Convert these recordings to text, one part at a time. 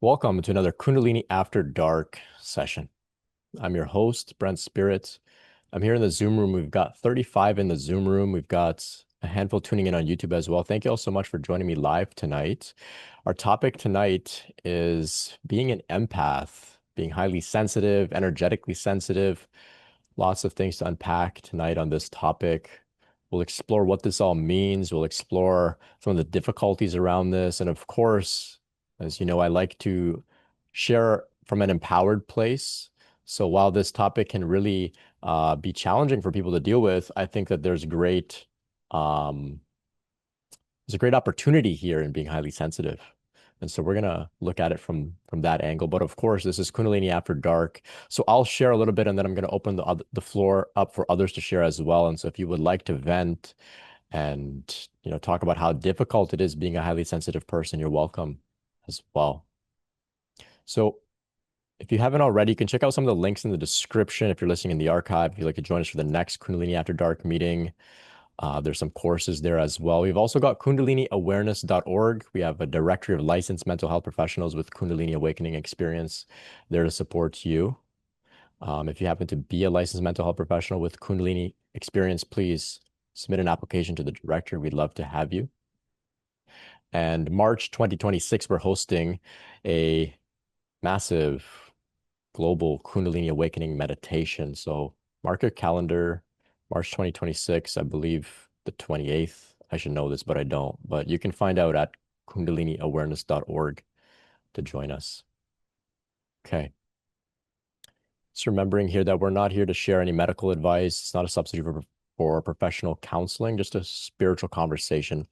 Welcome to another Kundalini After Dark session. I'm your host, Brent Spirit. I'm here in the Zoom room. We've got 35 in the Zoom room. We've got a handful tuning in on YouTube as well. Thank you all so much for joining me live tonight. Our topic tonight is being an empath, being highly sensitive, energetically sensitive. Lots of things to unpack tonight on this topic. We'll explore what this all means. We'll explore some of the difficulties around this. And of course, as you know, I like to share from an empowered place. So while this topic can really be challenging for people to deal with, I think that um, there's a great opportunity here in being highly sensitive. And so we're gonna look at it from that angle. But of course, this is Kundalini After Dark. So I'll share a little bit, and then I'm gonna open the floor up for others to share as well. And so if you would like to vent and talk about how difficult it is being a highly sensitive person, you're welcome as well. So if you haven't already, you can check out some of the links in the description if you're listening in the archive. If you'd like to join us for the next Kundalini After Dark meeting, there's some courses there as well. We've also got kundaliniawareness.org. We have a directory of licensed mental health professionals with Kundalini awakening experience there to support you. If you happen to be a licensed mental health professional with Kundalini experience, please submit an application to the directory. We'd love to have you. And March 2026, we're hosting a massive global Kundalini awakening meditation. So mark your calendar, March 2026, I believe the 28th. I should know this, but I don't. But you can find out at kundaliniawareness.org to join us. Okay. Just remembering here that we're not here to share any medical advice. It's not a substitute for professional counseling, just a spiritual conversation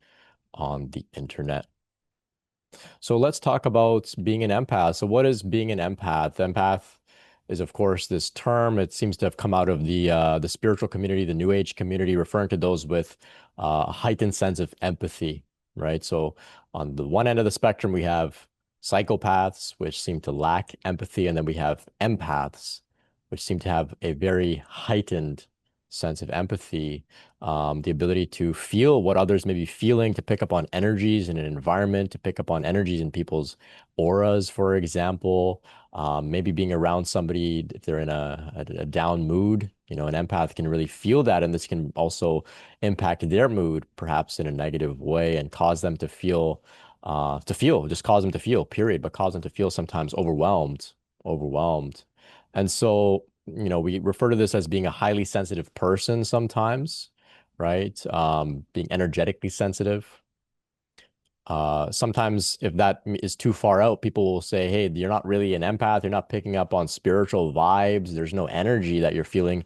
on the internet. So let's talk about being an empath. So what is being an empath? Empath is, of course, this term. It seems to have come out of the spiritual community, the New Age community, referring to those with a heightened sense of empathy, right? So on the one end of the spectrum, we have psychopaths, which seem to lack empathy, and then we have empaths, which seem to have a very heightened sense of empathy, the ability to feel what others may be feeling, to pick up on energies in an environment, to pick up on energies in people's auras, for example, maybe being around somebody if they're in a down mood. An empath can really feel that, and this can also impact their mood, perhaps in a negative way, and cause them just cause them to feel, period, but cause them to feel sometimes overwhelmed. And so, we refer to this as being a highly sensitive person sometimes, right? Being energetically sensitive. Sometimes if that is too far out, people will say, hey, you're not really an empath. You're not picking up on spiritual vibes. There's no energy that you're feeling.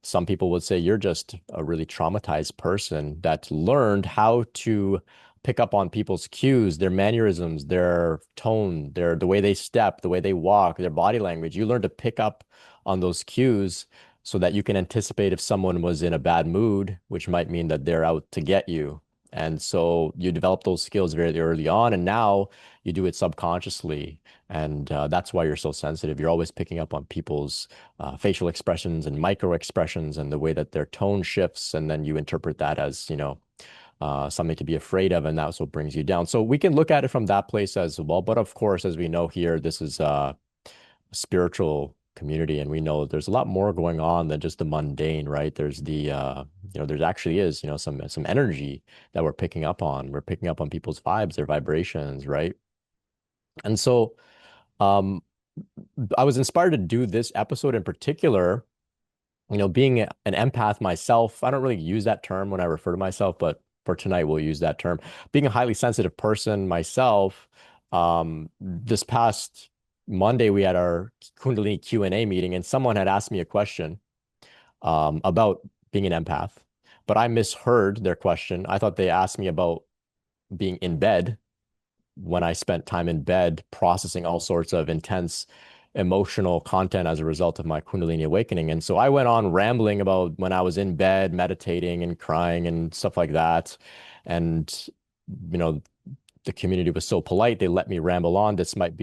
Some people would say you're just a really traumatized person that learned how to pick up on people's cues, their mannerisms, their tone, the way they step, the way they walk, their body language. You learn to pick up on those cues so that you can anticipate if someone was in a bad mood, which might mean that they're out to get you. And so you develop those skills very early on, and now you do it subconsciously. And that's why you're so sensitive. You're always picking up on people's facial expressions and micro expressions and the way that their tone shifts. And then you interpret that as, something to be afraid of. And that's what brings you down. So we can look at it from that place as well. But of course, as we know here, this is a spiritual community. And we know there's a lot more going on than just the mundane, right? There's actually is, some energy that we're picking up on. We're picking up on people's vibes, their vibrations, right? And so, um, I was inspired to do this episode in particular, being an empath myself. I don't really use that term when I refer to myself, but for tonight, we'll use that term. Being a highly sensitive person myself, this past Monday, we had our Kundalini Q&A meeting, and someone had asked me a question about being an empath, but I misheard their question. I thought they asked me about being in bed when I spent time in bed processing all sorts of intense emotional content as a result of my Kundalini awakening. And so I went on rambling about when I was in bed, meditating and crying and stuff like that. And, you know, the community was so polite, they let me ramble on, despite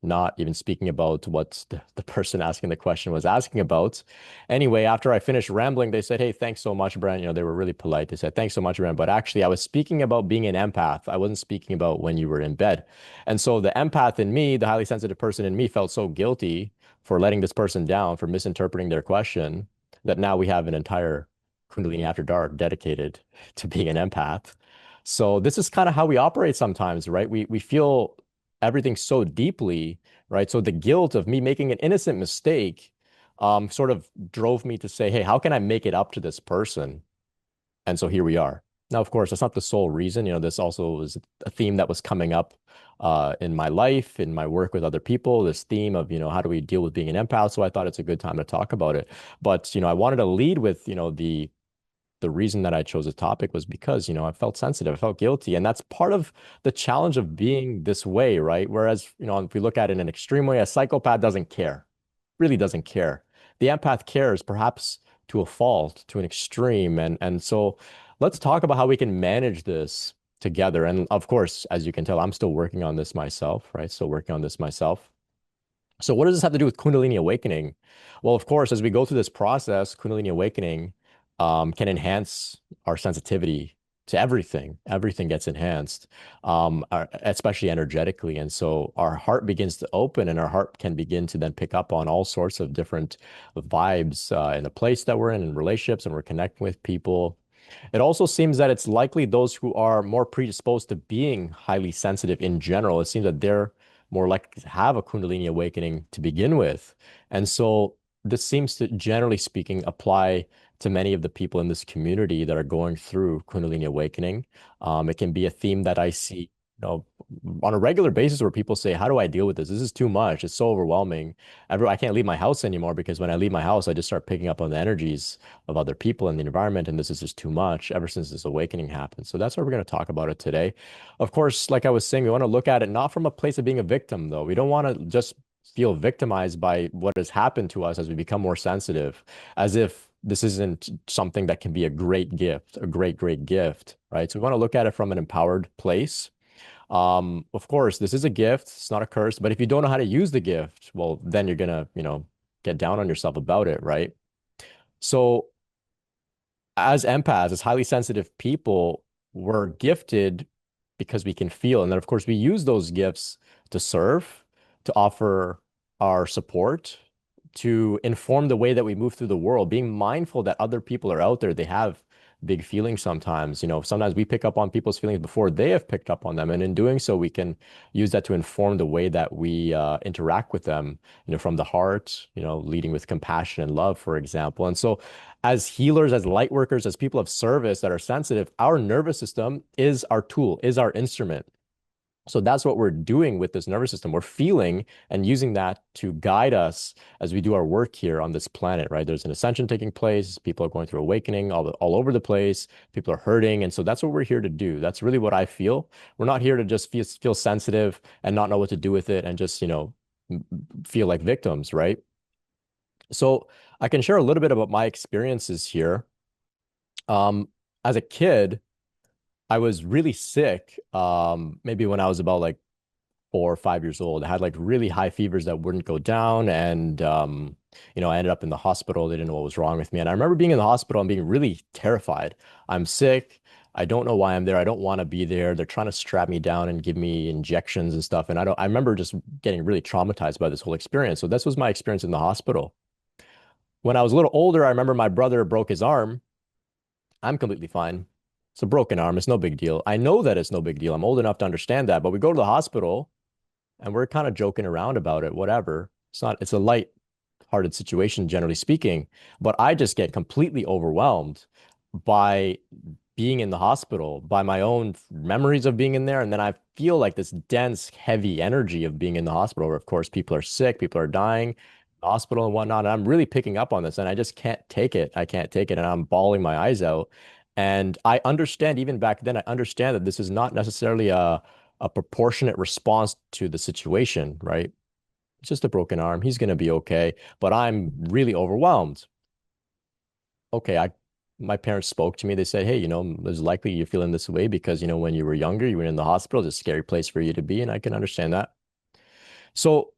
not even speaking about what the person asking the question was asking about. Anyway, after I finished rambling, they said, "Hey, thanks so much, Brent." They were really polite. They said, "Thanks so much, Brent." But actually, I was speaking about being an empath. I wasn't speaking about when you were in bed. And so the empath in me, the highly sensitive person in me, felt so guilty for letting this person down, for misinterpreting their question, that now we have an entire Kundalini After Dark dedicated to being an empath. So this is kind of how we operate sometimes, right? We feel everything so deeply, right? So the guilt of me making an innocent mistake sort of drove me to say, hey, how can I make it up to this person? And so here we are. Now, of course, that's not the sole reason. This also was a theme that was coming up in my life, in my work with other people, this theme of, how do we deal with being an empath? So I thought it's a good time to talk about it. But, I wanted to lead with, the reason that I chose a topic was because, I felt sensitive, I felt guilty. And that's part of the challenge of being this way, right? Whereas, if we look at it in an extreme way, a psychopath doesn't care, really doesn't care. The empath cares, perhaps to a fault, to an extreme. And so let's talk about how we can manage this together. And of course, as you can tell, I'm still working on this myself, right? Still working on this myself. So what does this have to do with Kundalini awakening? Well, of course, as we go through this process, Kundalini awakening can enhance our sensitivity to everything. Everything gets enhanced, especially energetically. And so our heart begins to open and our heart can begin to then pick up on all sorts of different vibes in the place that we're in relationships, and we're connecting with people. It also seems that it's likely those who are more predisposed to being highly sensitive in general, it seems that they're more likely to have a Kundalini awakening to begin with. And so this seems to, generally speaking, apply to many of the people in this community that are going through Kundalini awakening. It can be a theme that I see, on a regular basis where people say, how do I deal with this? This is too much. It's so overwhelming. I can't leave my house anymore because when I leave my house, I just start picking up on the energies of other people in the environment. And this is just too much ever since this awakening happened. So that's why we're going to talk about it today. Of course, like I was saying, we want to look at it not from a place of being a victim, though. We don't want to just feel victimized by what has happened to us as we become more sensitive, as if this isn't something that can be a great gift, a great, great gift, right? So we want to look at it from an empowered place. Of course, this is a gift, it's not a curse, but if you don't know how to use the gift, well, then you're gonna, get down on yourself about it, right? So as empaths, as highly sensitive people, we're gifted because we can feel. And then, of course, we use those gifts to serve, to offer our support, to inform the way that we move through the world, being mindful that other people are out there. They have big feelings sometimes. Sometimes we pick up on people's feelings before they have picked up on them. And in doing so, we can use that to inform the way that we interact with them, from the heart, leading with compassion and love, for example. And so as healers, as light workers, as people of service that are sensitive, our nervous system is our tool, is our instrument. So that's what we're doing with this nervous system. We're feeling and using that to guide us as we do our work here on this planet, right? There's an ascension taking place. People are going through awakening all over the place. People are hurting. And so that's what we're here to do. That's really what I feel. We're not here to just feel sensitive and not know what to do with it and just, feel like victims, right? So I can share a little bit about my experiences here. As a kid, I was really sick. Maybe when I was about like 4 or 5 years old. I had like really high fevers that wouldn't go down. And, I ended up in the hospital. They didn't know what was wrong with me. And I remember being in the hospital and being really terrified. I'm sick. I don't know why I'm there. I don't want to be there. They're trying to strap me down and give me injections and stuff. And I remember just getting really traumatized by this whole experience. So this was my experience in the hospital. When I was a little older, I remember my brother broke his arm. I'm completely fine. It's a broken arm. It's no big deal. I know that it's no big deal. I'm old enough to understand that. But we go to the hospital and we're kind of joking around about it, whatever. It's a light-hearted situation, generally speaking. But I just get completely overwhelmed by being in the hospital, by my own memories of being in there. And then I feel like this dense, heavy energy of being in the hospital, where, of course, people are sick, people are dying, hospital and whatnot. And I'm really picking up on this and I just can't take it. I can't take it. And I'm bawling my eyes out. And I understand, even back then, I understand that this is not necessarily a proportionate response to the situation, right? It's just a broken arm. He's going to be okay. But I'm really overwhelmed. Okay, my parents spoke to me. They said, hey, it's likely you're feeling this way because, when you were younger, you were in the hospital. It's a scary place for you to be. And I can understand that. So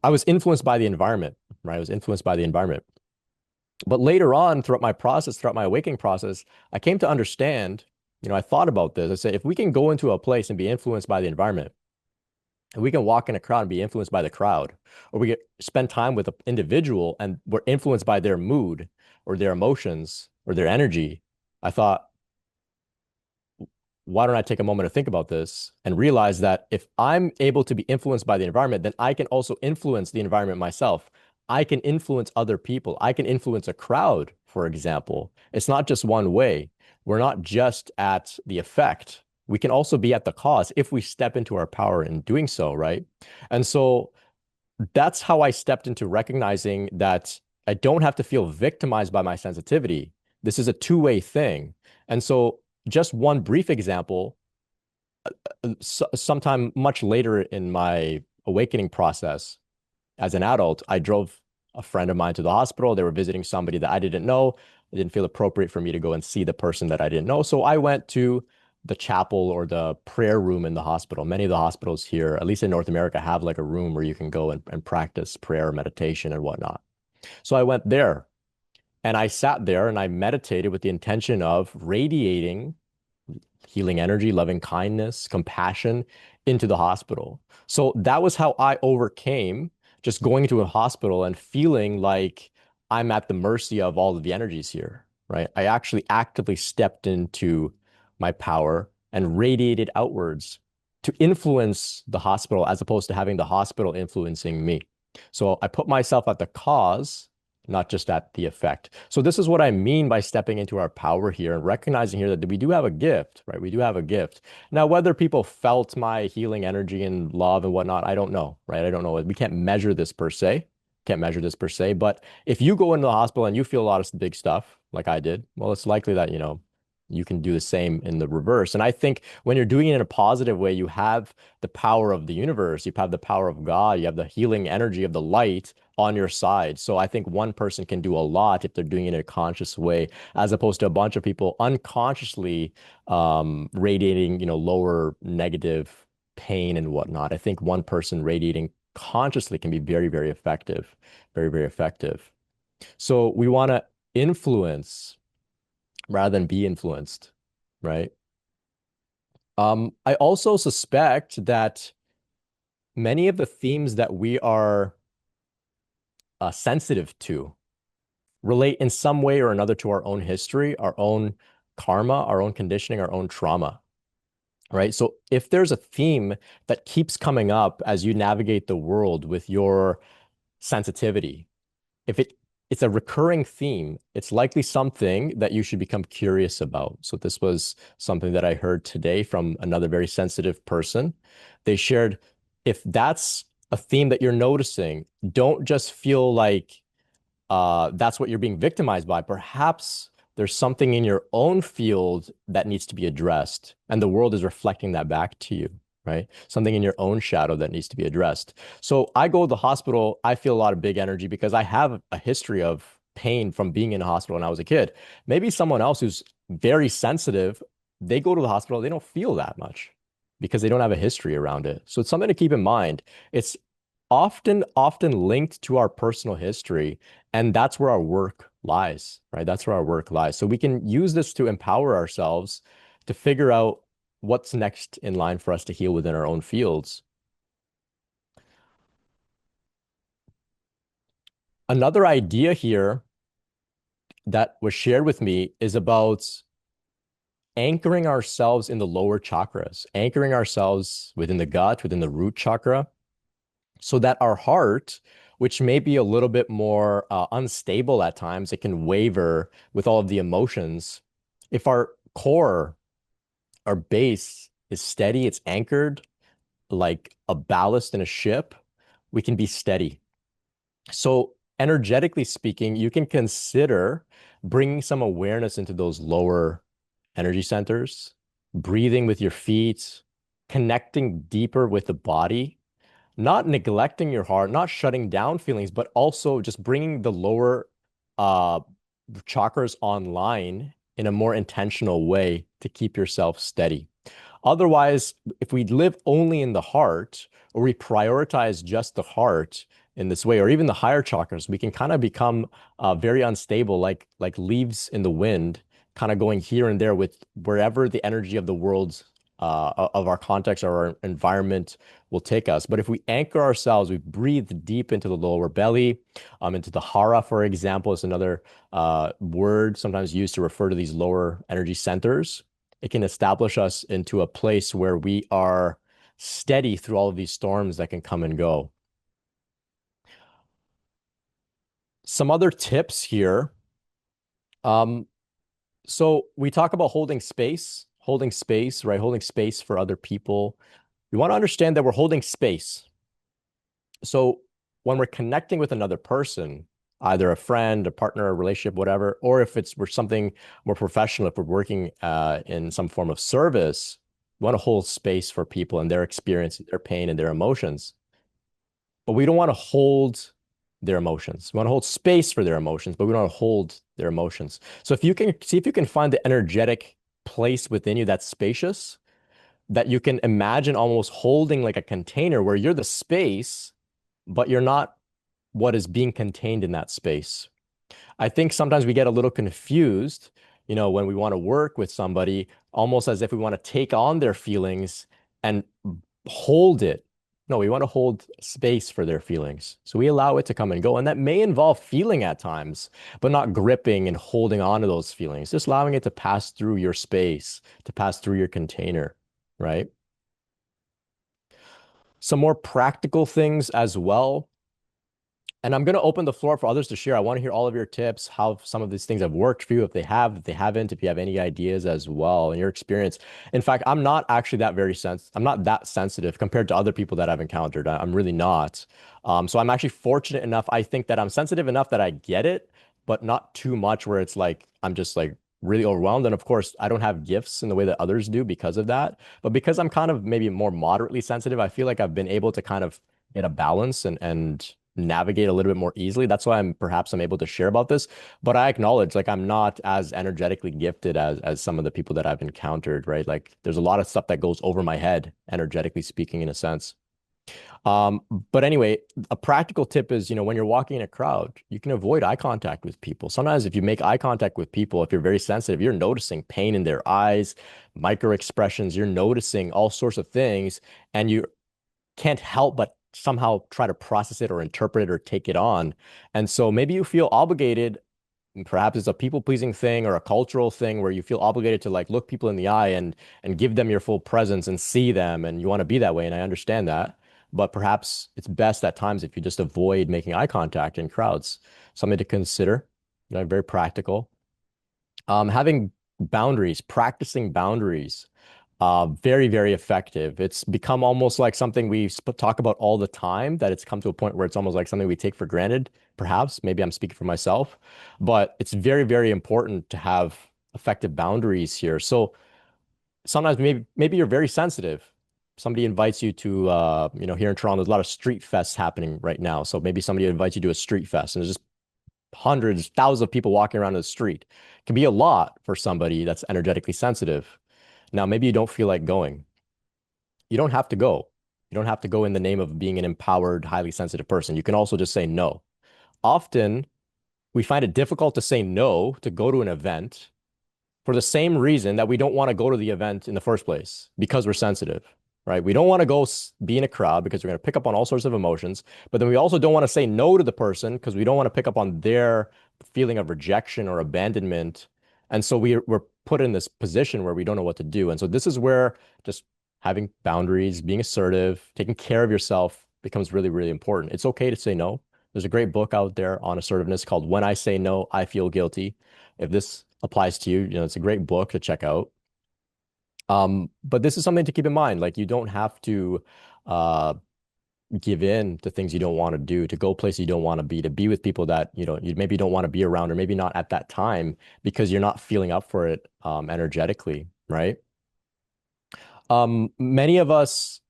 I was influenced by the environment, right? I was influenced by the environment. But later on, throughout my process, throughout my awakening process, I came to understand, I thought about this. I said, if we can go into a place and be influenced by the environment, and we can walk in a crowd and be influenced by the crowd, or we get spend time with an individual and we're influenced by their mood or their emotions or their energy. I thought, why don't I take a moment to think about this and realize that if I'm able to be influenced by the environment, then I can also influence the environment myself. I can influence other people. I can influence a crowd, for example. It's not just one way. We're not just at the effect. We can also be at the cause if we step into our power in doing so, right? And so that's how I stepped into recognizing that I don't have to feel victimized by my sensitivity. This is a two-way thing. And so, just one brief example, sometime much later in my awakening process as an adult, I drove a friend of mine to the hospital. They were visiting somebody that I didn't know. It didn't feel appropriate for me to go and see the person that I didn't know. So I went to the chapel or the prayer room in the hospital. Many of the hospitals here, at least in North America, have like a room where you can go and practice prayer, meditation, and whatnot. So I went there and I sat there and I meditated with the intention of radiating healing energy, loving kindness, compassion into the hospital. So that was how I overcame just going to a hospital and feeling like I'm at the mercy of all of the energies here, right? I actually actively stepped into my power and radiated outwards to influence the hospital as opposed to having the hospital influencing me. So I put myself at the cause, not just at the effect. So this is what I mean by stepping into our power here and recognizing here that we do have a gift, right? We do have a gift. Now, whether people felt my healing energy and love and whatnot, I don't know, right? I don't know. We can't measure this per se. Can't measure this per se. But if you go into the hospital and you feel a lot of big stuff, like I did, well, it's likely that, you can do the same in the reverse. And I think when you're doing it in a positive way, you have the power of the universe, you have the power of God, you have the healing energy of the light on your side. So I think one person can do a lot if they're doing it in a conscious way, as opposed to a bunch of people unconsciously radiating, lower negative pain and whatnot. I think one person radiating consciously can be very, very effective, very, very effective. So we want to influence rather than be influenced, right? I also suspect that many of the themes that we are sensitive to relate in some way or another to our own history, our own karma, our own conditioning, our own trauma, right? So if there's a theme that keeps coming up as you navigate the world with your sensitivity, if it's a recurring theme, it's likely something that you should become curious about. So this was something that I heard today from another very sensitive person. They shared, if that's a theme that you're noticing, don't just feel like that's what you're being victimized by. Perhaps there's something in your own field that needs to be addressed, and the world is reflecting that back to you, right? Something in your own shadow that needs to be addressed. So I go to the hospital, I feel a lot of big energy because I have a history of pain from being in a hospital when I was a kid. Maybe someone else who's very sensitive, they go to the hospital, they don't feel that much because they don't have a history around it. So it's something to keep in mind. It's often linked to our personal history, and that's where our work lies, right? That's where our work lies. So we can use this to empower ourselves to figure out what's next in line for us to heal within our own fields. Another idea here that was shared with me is about anchoring ourselves in the lower chakras, anchoring ourselves within the gut, within the root chakra, so that our heart, which may be a little bit more unstable at times, it can waver with all of the emotions. If our core, our base is steady, it's anchored like a ballast in a ship, we can be steady. So, energetically speaking, you can consider bringing some awareness into those lower energy centers, breathing with your feet, connecting deeper with the body, not neglecting your heart, not shutting down feelings, but also just bringing the lower uh, chakras online in a more intentional way to keep yourself steady. Otherwise, if we live only in the heart, or we prioritize just the heart in this way, or even the higher chakras, we can kind of become very unstable, like leaves in the wind, kind of going here and there with wherever the energy of the world's of our context or our environment will take us. But if we anchor ourselves, we breathe deep into the lower belly, into the hara, for example, is another word sometimes used to refer to these lower energy centers. It can establish us into a place where we are steady through all of these storms that can come and go. Some other tips here. Um, so we talk about holding space, right? Holding space for other people. We want to understand that we're holding space. So when we're connecting with another person, either a friend, a partner, a relationship, whatever, or if it's we're something more professional, if we're working in some form of service, we want to hold space for people and their experience, their pain, and their emotions. But we don't want to hold their emotions. We want to hold space for their emotions, but we don't want to hold their emotions. So if you can see if you can find the energetic place within you that's spacious, that you can imagine almost holding like a container where you're the space, but you're not what is being contained in that space. I think sometimes we get a little confused, when we want to work with somebody, almost as if we want to take on their feelings and hold it. No, we want to hold space for their feelings. So we allow it to come and go. And that may involve feeling at times, but not gripping and holding on to those feelings, just allowing it to pass through your space, to pass through your container, right? Some more practical things as well. And I'm going to open the floor for others to share. I want to hear all of your tips, how some of these things have worked for you, if they have, if they haven't, if you have any ideas as well in your experience. In fact, I'm not actually I'm not that sensitive compared to other people that I've encountered. I'm really not. So I'm actually fortunate enough. I think that I'm sensitive enough that I get it, but not too much where it's like I'm just like really overwhelmed. And of course, I don't have gifts in the way that others do because of that. But because I'm kind of maybe more moderately sensitive, I feel like I've been able to kind of get a balance and navigate a little bit more easily. That's why I'm able to share about this. But I acknowledge like I'm not as energetically gifted as some of the people that I've encountered, right? Like there's a lot of stuff that goes over my head, energetically speaking, in a sense. Um, but anyway, a practical tip is, when you're walking in a crowd, you can avoid eye contact with people. Sometimes if you make eye contact with people, if you're very sensitive, you're noticing pain in their eyes, micro expressions, you're noticing all sorts of things, and you can't help but somehow try to process it or interpret it or take it on. And so maybe you feel obligated, and perhaps it's a people-pleasing thing or a cultural thing where you feel obligated to like look people in the eye and give them your full presence and see them, and you want to be that way, and I understand that. But perhaps it's best at times if you just avoid making eye contact in crowds. Something to consider, very practical. Having boundaries, practicing boundaries, very, very effective. It's become almost like something we talk about all the time, that it's come to a point where it's almost like something we take for granted, perhaps. Maybe I'm speaking for myself, but it's very, very important to have effective boundaries here. So sometimes maybe you're very sensitive. Somebody invites you to, here in Toronto, there's a lot of street fests happening right now. So maybe somebody invites you to a street fest and there's just hundreds, thousands of people walking around the street. It can be a lot for somebody that's energetically sensitive. Now, maybe you don't feel like going. You don't have to go. You don't have to go in the name of being an empowered, highly sensitive person. You can also just say no. Often, we find it difficult to say no to go to an event for the same reason that we don't want to go to the event in the first place, because we're sensitive, right? We don't want to go be in a crowd because we're going to pick up on all sorts of emotions. But then we also don't want to say no to the person because we don't want to pick up on their feeling of rejection or abandonment. And so we're put in this position where we don't know what to do. And so this is where just having boundaries, being assertive, taking care of yourself becomes really, really important. It's okay to say no. There's a great book out there on assertiveness called When I Say No, I Feel Guilty. If this applies to you, it's a great book to check out. But this is something to keep in mind. Like you don't have to uh, give in to things you don't want to do, to go places you don't want to be with people that you maybe don't want to be around, or maybe not at that time because you're not feeling up for it energetically, right? Many of us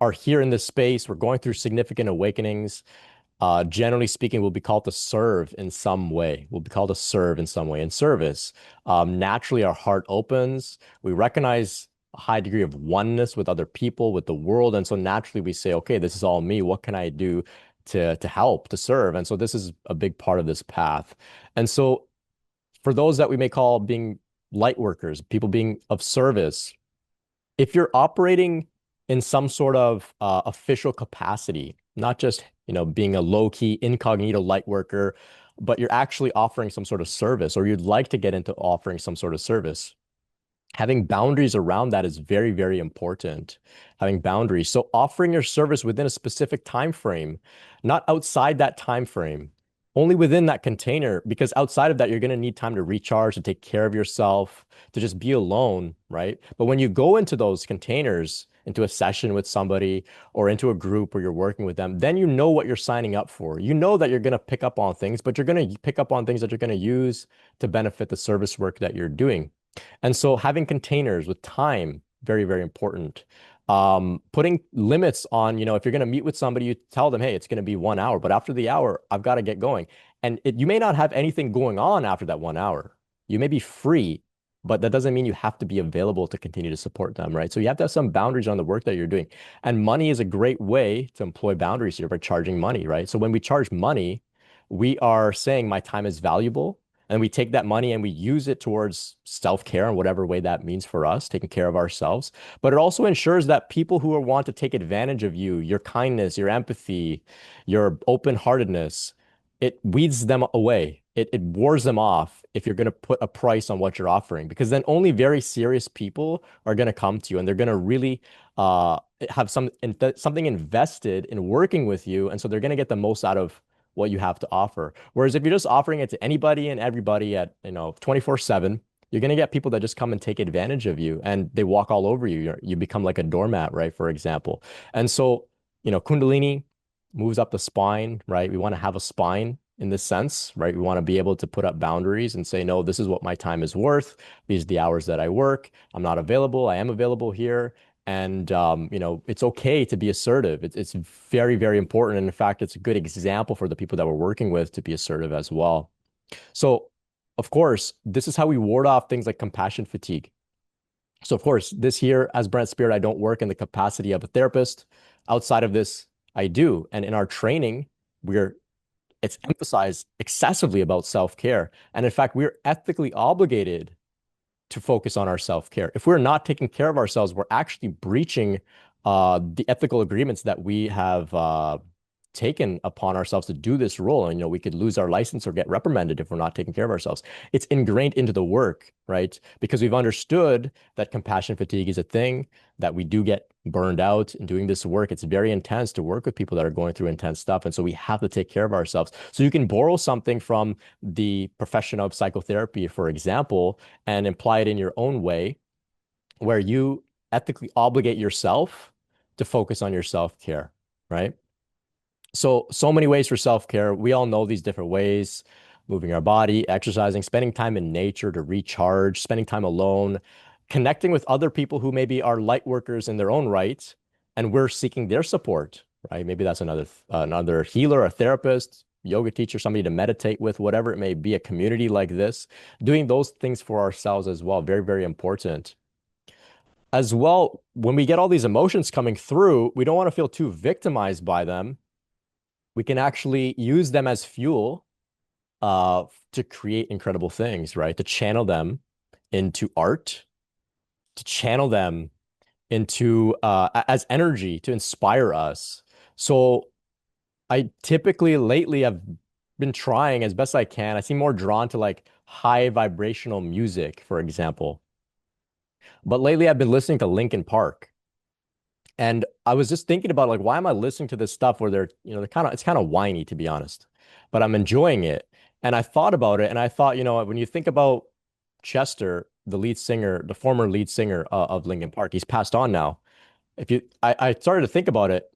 are here in this space. We're going through significant awakenings. Generally speaking, we'll be called to serve in some way. We'll be called to serve in some way. In service, naturally, our heart opens. We recognize a high degree of oneness with other people, with the world. And so naturally we say, okay, this is all me. What can I do to help, to serve? And so this is a big part of this path. And so for those that we may call being light workers, people being of service, if you're operating in some sort of official capacity, not just, being a low-key incognito light worker, but you're actually offering some sort of service, or you'd like to get into offering some sort of service, having boundaries around that is very, very important. Having boundaries. So offering your service within a specific time frame, not outside that time frame, only within that container, because outside of that, you're going to need time to recharge, to take care of yourself, to just be alone, right? But when you go into those containers, into a session with somebody or into a group where you're working with them, then you know what you're signing up for. You know that you're going to pick up on things, but you're going to pick up on things that you're going to use to benefit the service work that you're doing. And so having containers with time, very, very important. Putting limits on, if you're going to meet with somebody, you tell them, hey, it's going to be 1 hour, but after the hour, I've got to get going. And you may not have anything going on after that 1 hour. You may be free, but that doesn't mean you have to be available to continue to support them, right? So you have to have some boundaries on the work that you're doing. And money is a great way to employ boundaries here by charging money, right? So when we charge money, we are saying my time is valuable, and we take that money and we use it towards self-care in whatever way that means for us, taking care of ourselves. But it also ensures that people who want to take advantage of you, your kindness, your empathy, your open-heartedness, it weeds them away. It wars them off if you're going to put a price on what you're offering, because then only very serious people are going to come to you and they're going to really have something invested in working with you. And so they're going to get the most out of what you have to offer. Whereas if you're just offering it to anybody and everybody at, 24/7, you're going to get people that just come and take advantage of you and they walk all over you. You become like a doormat, right? For example. And so, Kundalini moves up the spine, right? We want to have a spine in this sense, right? We want to be able to put up boundaries and say, no, this is what my time is worth. These are the hours that I work. I'm not available. I am available here. And it's okay to be assertive. It's very, very important. And in fact, it's a good example for the people that we're working with to be assertive as well. So, of course, this is how we ward off things like compassion fatigue. So, of course, this here, as Brent Spirit, I don't work in the capacity of a therapist. Outside of this, I do. And in our training, it's emphasized excessively about self-care. And in fact, we're ethically obligated to focus on our self-care. If we're not taking care of ourselves, we're actually breaching the ethical agreements that we have taken upon ourselves to do this role. And, we could lose our license or get reprimanded if we're not taking care of ourselves. It's ingrained into the work, right? Because we've understood that compassion fatigue is a thing, that we do get burned out in doing this work. It's very intense to work with people that are going through intense stuff. And so we have to take care of ourselves. So you can borrow something from the profession of psychotherapy, for example, and apply it in your own way, where you ethically obligate yourself to focus on your self-care, right? So many ways for self-care. We all know these different ways: moving our body, exercising, spending time in nature to recharge, spending time alone, connecting with other people who maybe are light workers in their own right, and we're seeking their support, right? Maybe that's another healer, a therapist, yoga teacher, somebody to meditate with, whatever it may be, a community like this. Doing those things for ourselves as well, very, very important. As well, when we get all these emotions coming through, we don't want to feel too victimized by them. We can actually use them as fuel to create incredible things, right? To channel them into art, to channel them into as energy to inspire us. So I typically lately have been trying as best I can. I seem more drawn to like high vibrational music, for example. But lately I've been listening to Linkin Park. And I was just thinking about like, why am I listening to this stuff where it's kind of whiny, to be honest, but I'm enjoying it. And I thought about it and I thought, when you think about Chester, the lead singer, the former lead singer of Linkin Park, he's passed on now. I started to think about it.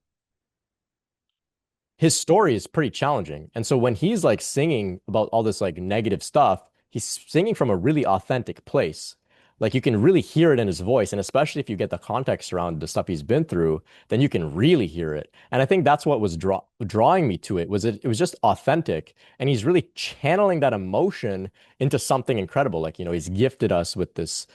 His story is pretty challenging. And so when he's like singing about all this like negative stuff, he's singing from a really authentic place. Like you can really hear it in his voice. And especially if you get the context around the stuff he's been through, then you can really hear it. And I think that's what was drawing me to it, it was just authentic. And he's really channeling that emotion into something incredible. Like, he's gifted us with this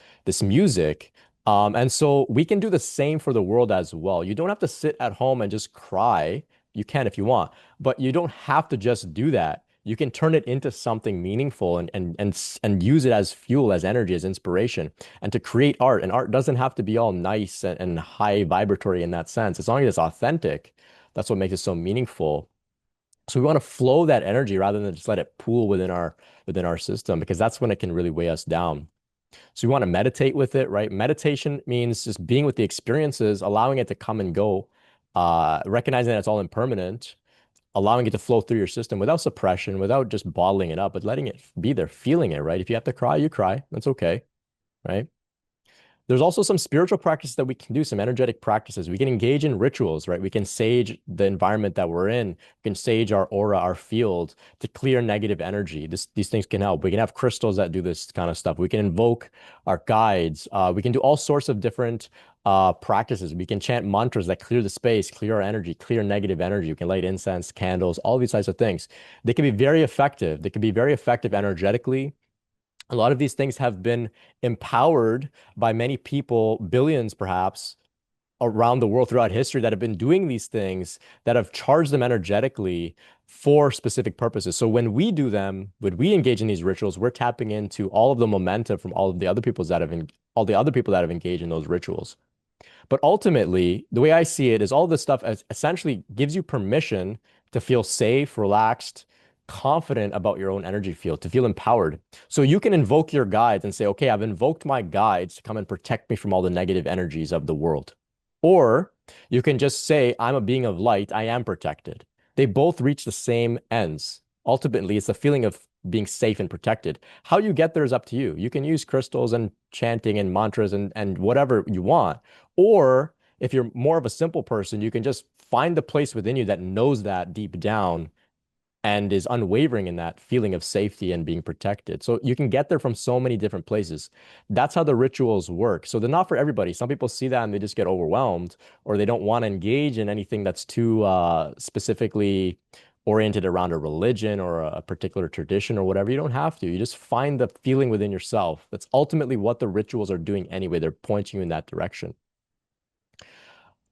music. And so we can do the same for the world as well. You don't have to sit at home and just cry. You can if you want, but you don't have to just do that. You can turn it into something meaningful and use it as fuel, as energy, as inspiration, and to create art. And art doesn't have to be all nice and high vibratory in that sense. As long as it's authentic, that's what makes it so meaningful. So we want to flow that energy rather than just let it pool within our system, because that's when it can really weigh us down. So we want to meditate with it, right? Meditation means just being with the experiences, allowing it to come and go, recognizing that it's all impermanent, allowing it to flow through your system without suppression, without just bottling it up, but letting it be there, feeling it, right? If you have to cry, you cry. That's okay, right? There's also some spiritual practices that we can do, some energetic practices. We can engage in rituals, right? We can sage the environment that we're in. We can sage our aura, our field to clear negative energy. These things can help. We can have crystals that do this kind of stuff. We can invoke our guides. We can do all sorts of different practices. We can chant mantras that clear the space, clear our energy, clear negative energy. We can light incense, candles, all these types of things. They can be very effective. They can be very effective energetically. A lot of these things have been empowered by many people, billions perhaps, around the world throughout history that have been doing these things that have charged them energetically for specific purposes. So when we do them, when we engage in these rituals, we're tapping into all of the momentum from all the other people that have engaged in those rituals. But ultimately, the way I see it is all this stuff essentially gives you permission to feel safe, relaxed, confident about your own energy field, to feel empowered. So you can invoke your guides and say, okay, I've invoked my guides to come and protect me from all the negative energies of the world. Or you can just say, I'm a being of light, I am protected. They both reach the same ends. Ultimately, it's a feeling of being safe and protected. How you get there is up to you. You can use crystals and chanting and mantras and whatever you want. Or if you're more of a simple person, you can just find the place within you that knows that deep down and is unwavering in that feeling of safety and being protected. So you can get there from so many different places. That's how the rituals work. So they're not for everybody. Some people see that and they just get overwhelmed, or they don't want to engage in anything that's too specifically oriented around a religion or a particular tradition or whatever. You don't have to. You just find the feeling within yourself. That's ultimately what the rituals are doing anyway. They're pointing you in that direction.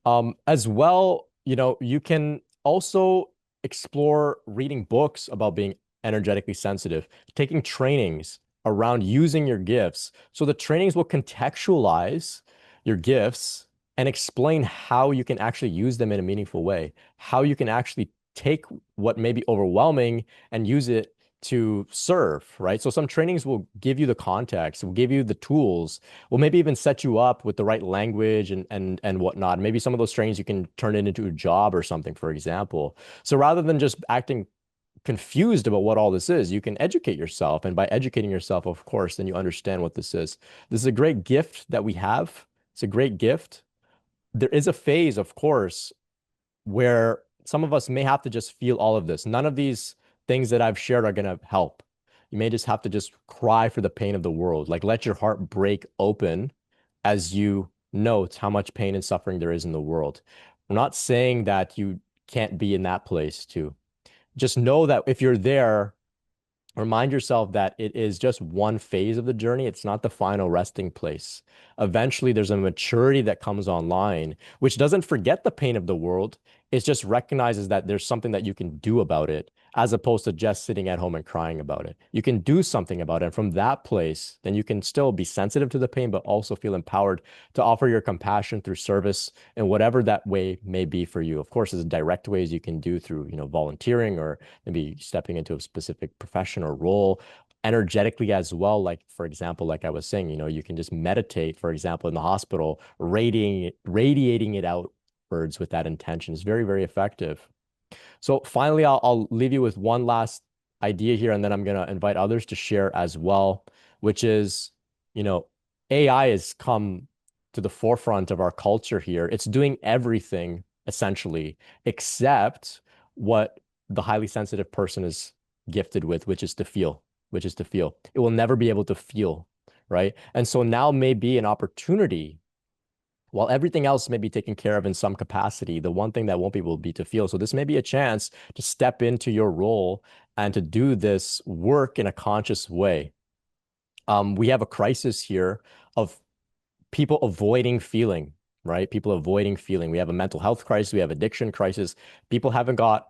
As well, you can also explore reading books about being energetically sensitive, taking trainings around using your gifts. So the trainings will contextualize your gifts and explain how you can actually use them in a meaningful way, how you can actually take what may be overwhelming and use it to serve, right? So some trainings will give you the context, will give you the tools, will maybe even set you up with the right language and whatnot. Maybe some of those trainings you can turn it into a job or something, for example. So rather than just acting confused about what all this is, you can educate yourself. And by educating yourself, of course, then you understand what this is. This is a great gift that we have. It's a great gift. There is a phase, of course, where some of us may have to just feel all of this. None of these things that I've shared are going to help. You may just have to just cry for the pain of the world. Like let your heart break open as you note how much pain and suffering there is in the world. I'm not saying that you can't be in that place too. Just know that if you're there, remind yourself that it is just one phase of the journey. It's not the final resting place. Eventually, there's a maturity that comes online, which doesn't forget the pain of the world. It just recognizes that there's something that you can do about it, as opposed to just sitting at home and crying about it. You can do something about it. And from that place, then you can still be sensitive to the pain, but also feel empowered to offer your compassion through service in whatever that way may be for you. Of course, there's direct ways you can do through, volunteering or maybe stepping into a specific profession or role energetically as well. Like, for example, like I was saying, you can just meditate, for example, in the hospital, radiating it outwards with that intention is very, very effective. So finally, I'll leave you with one last idea here, and then I'm going to invite others to share as well, which is, you know, AI has come to the forefront of our culture here. It's doing everything essentially except what the highly sensitive person is gifted with, which is to feel. It will never be able to feel, right? And so now may be an opportunity while everything else may be taken care of in some capacity, the one thing that won't be will be to feel. So this may be a chance to step into your role and to do this work in a conscious way. We have a crisis here of people avoiding feeling, right? People avoiding feeling. We have a mental health crisis, we have addiction crisis. People haven't got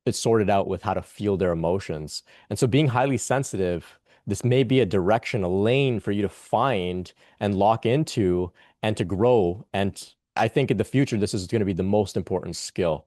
it sorted out with how to feel their emotions. And so being highly sensitive, this may be a direction, a lane for you to find and lock into and to grow. And I think in the future, this is going to be the most important skill.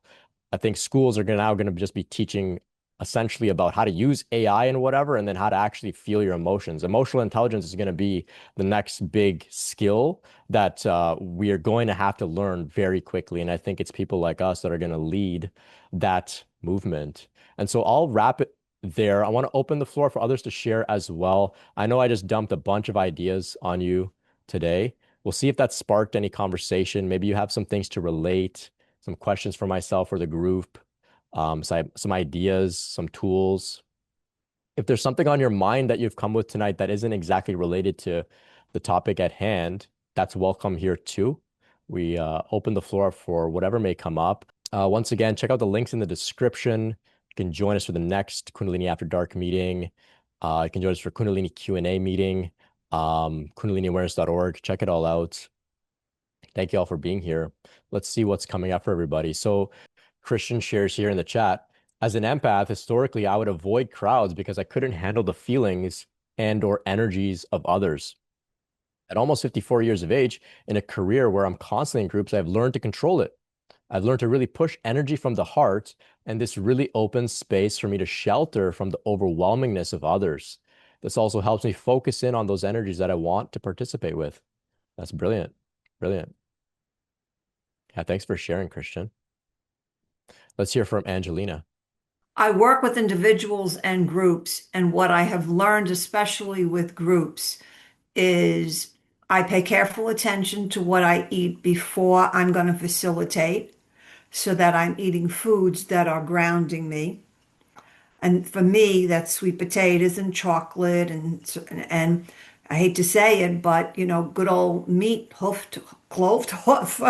I think schools are now going to just be teaching essentially about how to use AI and whatever, and then how to actually feel your emotions. Emotional intelligence is going to be the next big skill that we are going to have to learn very quickly. And I think it's people like us that are going to lead that movement. And so I'll wrap it there. I want to open the floor for others to share as well. I know I just dumped a bunch of ideas on you today. We'll see if that sparked any conversation. Maybe you have some things to relate, some questions for myself or the group, some ideas, some tools. If there's something on your mind that you've come with tonight that isn't exactly related to the topic at hand, that's welcome here too. We open the floor for whatever may come up. Once again, check out the links in the description. You can join us for the next Kundalini After Dark meeting. You can join us for Kundalini Q&A meeting, kundaliniawareness.org. Check it all out. Thank you all for being here. Let's see what's coming up for everybody. So Christian shares here in the chat. As an empath, historically, I would avoid crowds because I couldn't handle the feelings and or energies of others. At almost 54 years of age, in a career where I'm constantly in groups, I've learned to control it. I've learned to really push energy from the heart, and this really opens space for me to shelter from the overwhelmingness of others. This also helps me focus in on those energies that I want to participate with. That's brilliant. Brilliant. Yeah, thanks for sharing, Christian. Let's hear from Angelina. I work with individuals and groups, and what I have learned, especially with groups, is I pay careful attention to what I eat before I'm going to facilitate so that I'm eating foods that are grounding me. And for me, that's sweet potatoes and chocolate and I hate to say it, but good old meat, hoofed, cloved hoof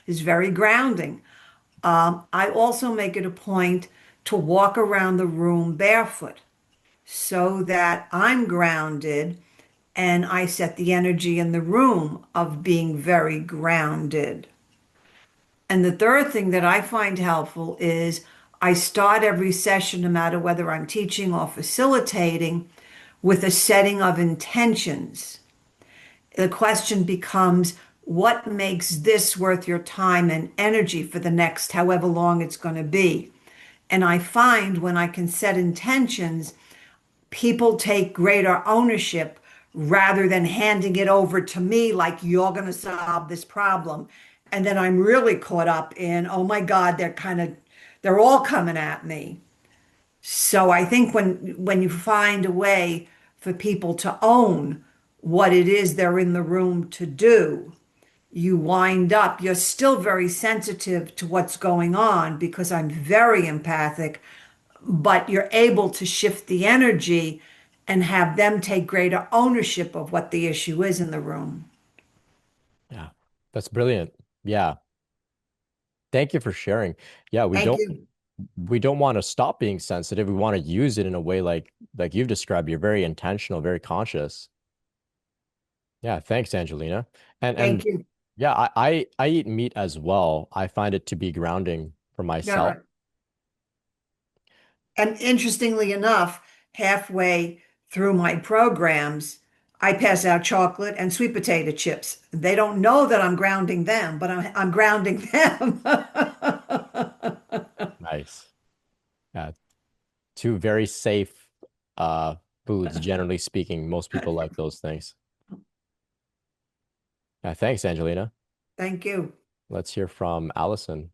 is very grounding. I also make it a point to walk around the room barefoot so that I'm grounded and I set the energy in the room of being very grounded. And the third thing that I find helpful is I start every session, no matter whether I'm teaching or facilitating, with a setting of intentions. The question becomes, what makes this worth your time and energy for the next however long it's going to be? And I find when I can set intentions, people take greater ownership rather than handing it over to me like you're going to solve this problem. And then I'm really caught up in, oh my God, they're all coming at me. So I think when you find a way for people to own what it is they're in the room to do, you wind up, you're still very sensitive to what's going on because I'm very empathic, but you're able to shift the energy and have them take greater ownership of what the issue is in the room. Yeah, that's brilliant. Yeah, thank you for sharing. Yeah, Thank you. we don't want to stop being sensitive. We want to use it in a way like you've described. You're very intentional, very conscious. Yeah, thanks, Angelina. And Thank you. yeah, I eat meat as well. I find it to be grounding for Yeah, myself. right. And interestingly enough, halfway through my programs, I pass out chocolate and sweet potato chips. They don't know that I'm grounding them, but I'm grounding them. Nice. Yeah, two very safe uh foods, generally speaking. Most people like those things. Yeah, thanks, Angelina. Thank you. Let's hear from Allison.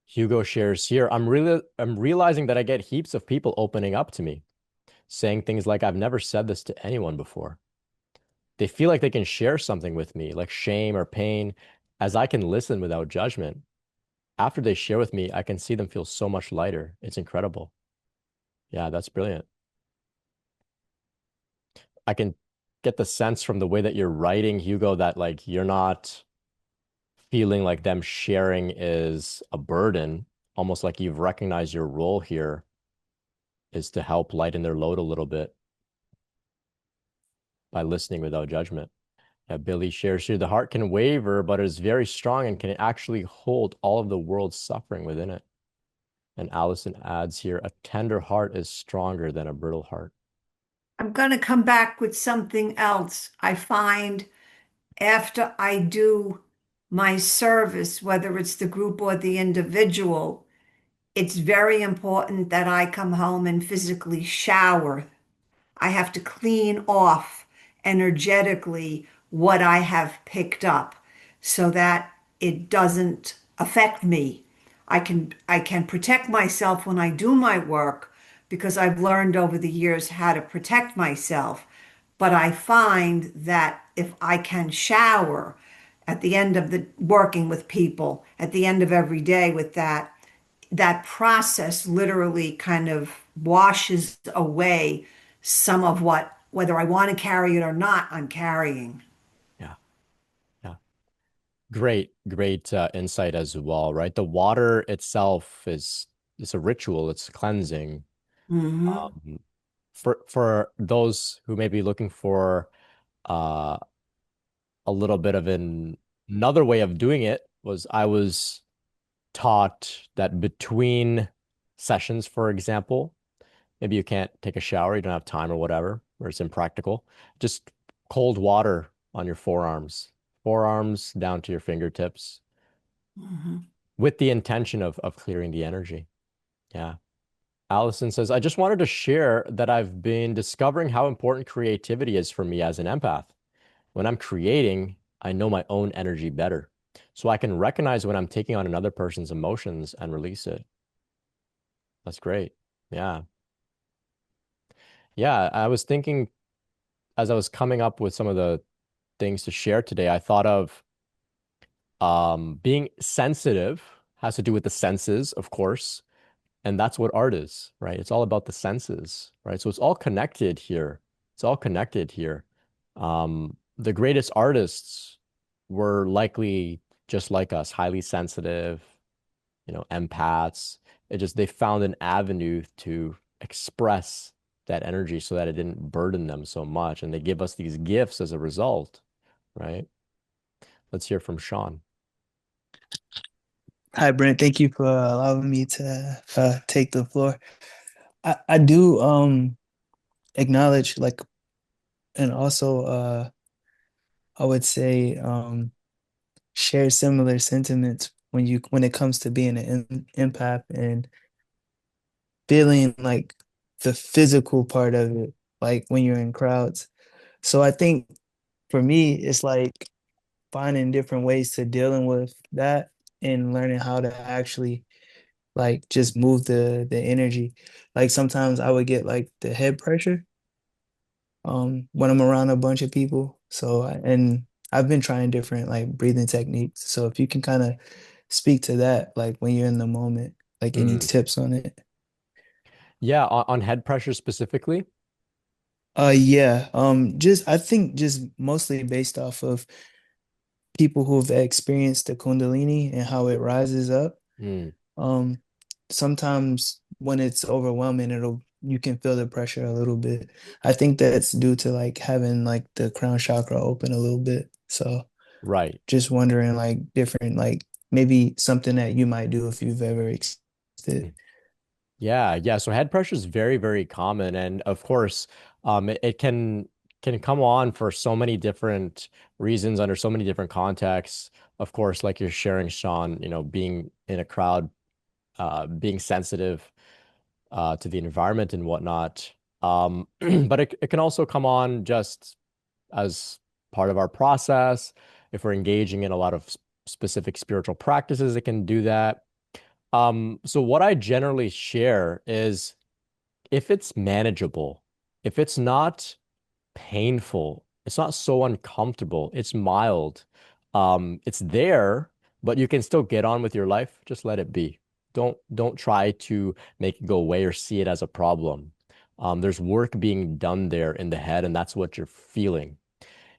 Hugo shares here. I'm realizing that I get heaps of people opening up to me, saying things like, I've never said this to anyone before. They feel like they can share something with me, like shame or pain, as I can listen without judgment. After they share with me, I can see them feel so much lighter. It's incredible. Yeah, that's brilliant. I can get the sense from the way that you're writing, Hugo, that like you're not feeling like them sharing is a burden, almost like you've recognized your role here is to help lighten their load a little bit by listening without judgment. Yeah, Billy shares here. The heart can waver, but is very strong and can actually hold all of the world's suffering within it. And Allison adds here, a tender heart is stronger than a brittle heart. I'm going to come back with something else. I find after I do my service, whether it's the group or the individual, it's very important that I come home and physically shower. I have to clean off energetically what I have picked up so that it doesn't affect me. I can protect myself when I do my work because I've learned over the years how to protect myself. But I find that if I can shower at the end of the working with people, at the end of every day with that process literally kind of washes away some of what, whether I want to carry it or not, I'm carrying. Yeah, yeah. Great insight as well, right? The water itself is it's a ritual, it's cleansing. Hmm. Um, for those who may be looking for uh, a little bit of another way of doing it was I was taught that between sessions, for example, maybe you can't take a shower, you don't have time or whatever, or it's impractical. Just cold water on your forearms down to your fingertips Hmm. with the intention of clearing the energy. Yeah. Allison says, I just wanted to share that I've been discovering how important creativity is for me as an empath. When I'm creating, I know my own energy better. So I can recognize when I'm taking on another person's emotions and release it. That's great. Yeah. Yeah. I was thinking as I was coming up with some of the things to share today, I thought of being sensitive has to do with the senses, of course. And that's what art is, right? It's all about the senses, right? So it's all connected here. It's all connected here. The greatest artists were likely just like us, highly sensitive, empaths. It just they found an avenue to express that energy so that it didn't burden them so much. And they give us these gifts as a result, right? Let's hear from Sean. Hi, Brent. Thank you for allowing me to take the floor. I do acknowledge like and also I would say share similar sentiments when it comes to being an empath and feeling like the physical part of it, like when you're in crowds. So I think for me, it's like finding different ways to dealing with that and learning how to actually like just move the energy. Like sometimes I would get like the head pressure when I'm around a bunch of people. And I've been trying different like breathing techniques. So if you can kind of speak to that, like when you're in the moment, like any Mm. tips on it? Yeah, on head pressure specifically. Yeah. Just I think just mostly based off of people who've experienced the Kundalini and how it rises up. Mm. Um, Sometimes when it's overwhelming, you can feel the pressure a little bit. I think that's due to like having like the crown chakra open a little bit. So Right. just wondering like different like maybe something that you might do if you've ever experienced it. Yeah, yeah. So head pressure is very, very common, and of course, it can come on for so many different reasons under so many different contexts. Of course, like you're sharing, Sean, being in a crowd, being sensitive to the environment and whatnot. But it can also come on just as part of our process. If we're engaging in a lot of specific spiritual practices, it can do that. So what I generally share is if it's manageable, if it's not painful, it's not so uncomfortable, it's mild, it's there, but you can still get on with your life, just let it be. Don't try to make it go away or see it as a problem. There's work being done there in the head, and that's what you're feeling.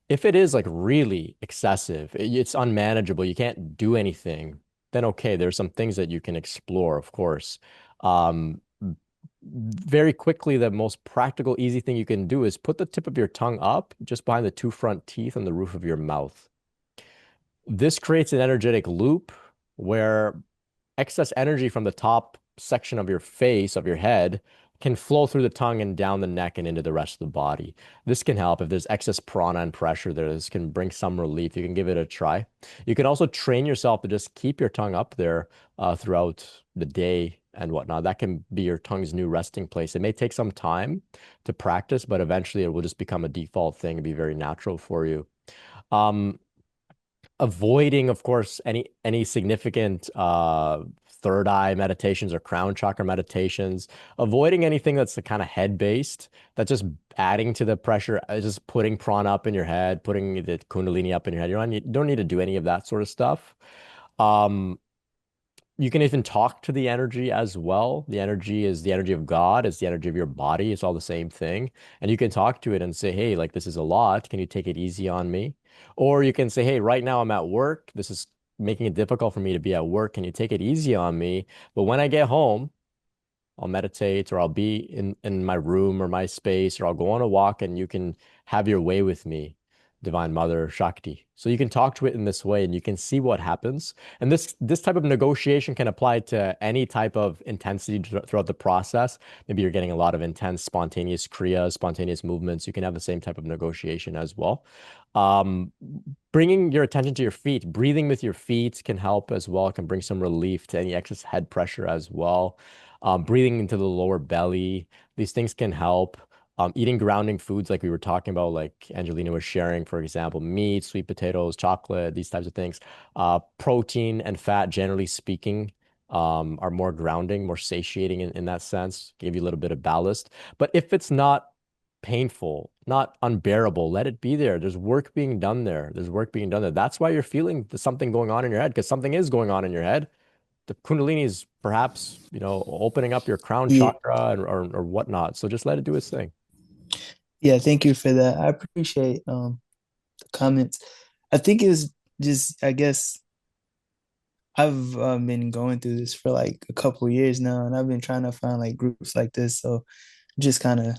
If it is like really excessive, it's unmanageable, you can't do anything, then okay, there's some things that you can explore, of course. Um, very quickly, the most practical, easy thing you can do is put the tip of your tongue up just behind the two front teeth on the roof of your mouth. This creates an energetic loop where excess energy from the top section of your face, of your head, can flow through the tongue and down the neck and into the rest of the body. This can help if there's excess prana and pressure there. This can bring some relief. You can give it a try. You can also train yourself to just keep your tongue up there throughout the day and whatnot. That can be your tongue's new resting place. It may take some time to practice, but eventually it will just become a default thing and be very natural for you. Um, Avoiding, of course, any significant third eye meditations or crown chakra meditations, avoiding anything that's the kind of head based, that's just adding to the pressure, just putting prana up in your head, putting the Kundalini up in your head. You don't need to do any of that sort of stuff. Um, you can even talk to the energy as well. The energy is the energy of God, it's the energy of your body. It's all the same thing. And you can talk to it and say, hey, like this is a lot. Can you take it easy on me? Or you can say, hey, right now I'm at work. This is making it difficult for me to be at work. Can you take it easy on me? But when I get home, I'll meditate or I'll be in my room or my space or I'll go on a walk and you can have your way with me, Divine Mother Shakti. So you can talk to it in this way and you can see what happens. And this type of negotiation can apply to any type of intensity throughout the process. Maybe you're getting a lot of intense spontaneous kriyas, spontaneous movements. You can have the same type of negotiation as well. Um, Bringing your attention to your feet, breathing with your feet can help as well. It can bring some relief to any excess head pressure as well. Breathing into the lower belly. These things can help. Eating grounding foods like we were talking about, like Angelina was sharing, for example, meat, sweet potatoes, chocolate, these types of things. Protein and fat, generally speaking, are more grounding, more satiating in that sense, give you a little bit of ballast. But if it's not painful, not unbearable, let it be there. There's work being done there. There's work being done there. That's why you're feeling something going on in your head, because something is going on in your head. The Kundalini is perhaps, opening up your crown Yeah, chakra or whatnot. So just let it do its thing. yeah, thank you for that. I appreciate the comments. I think it's just, I guess I've been going through this for like a couple of years now, and I've been trying to find like groups like this. So just kind of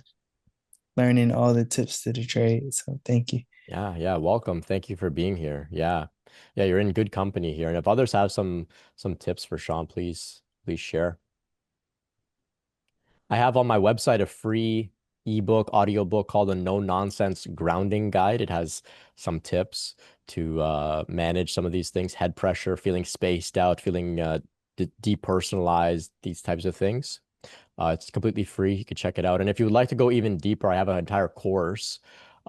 learning all the tips to the trade. So thank you. Yeah, yeah, welcome. Thank you for being here. Yeah. Yeah, you're in good company here. And if others have some tips for Sean, please share. I have on my website a free ebook, audiobook called a No Nonsense Grounding Guide. It has some tips to manage some of these things, head pressure, feeling spaced out, feeling depersonalized, these types of things. It's completely free. You can check it out. And if you would like to go even deeper, I have an entire course.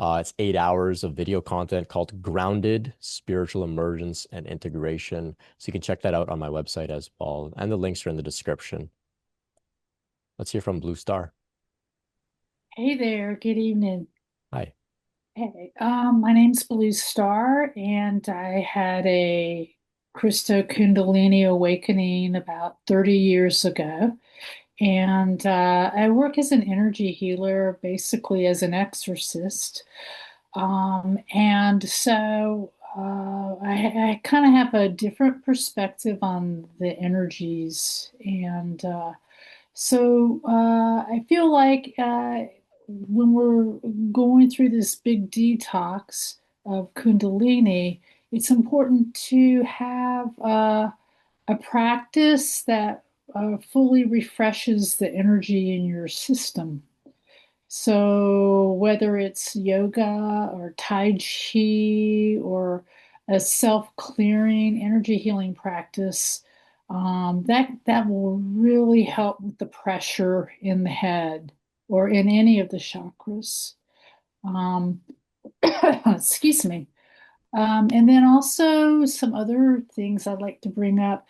It's 8 hours of video content called Grounded Spiritual Emergence and Integration. So you can check that out on my website as well. And the links are in the description. Let's hear from Blue Star. Hey there, good evening. Hi. Hey, my name's Blue Star, and I had a Christo Kundalini awakening about 30 years ago. And I work as an energy healer, basically as an exorcist. And so I kind of have a different perspective on the energies. And I feel like when we're going through this big detox of Kundalini, it's important to have a practice that fully refreshes the energy in your system. So whether it's yoga or Tai Chi or a self-clearing energy healing practice, that will really help with the pressure in the head or in any of the chakras. Um, excuse me. And then also some other things I'd like to bring up.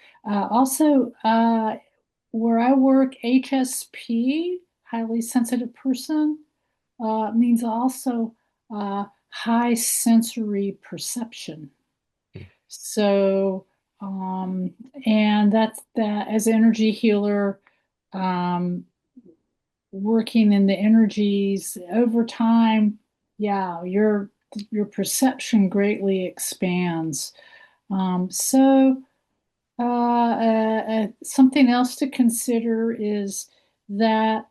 Where I work, HSP, highly sensitive person, means also high sensory perception. So, and that's that as an energy healer, um, working in the energies over time, yeah, your perception greatly expands. Something else to consider is that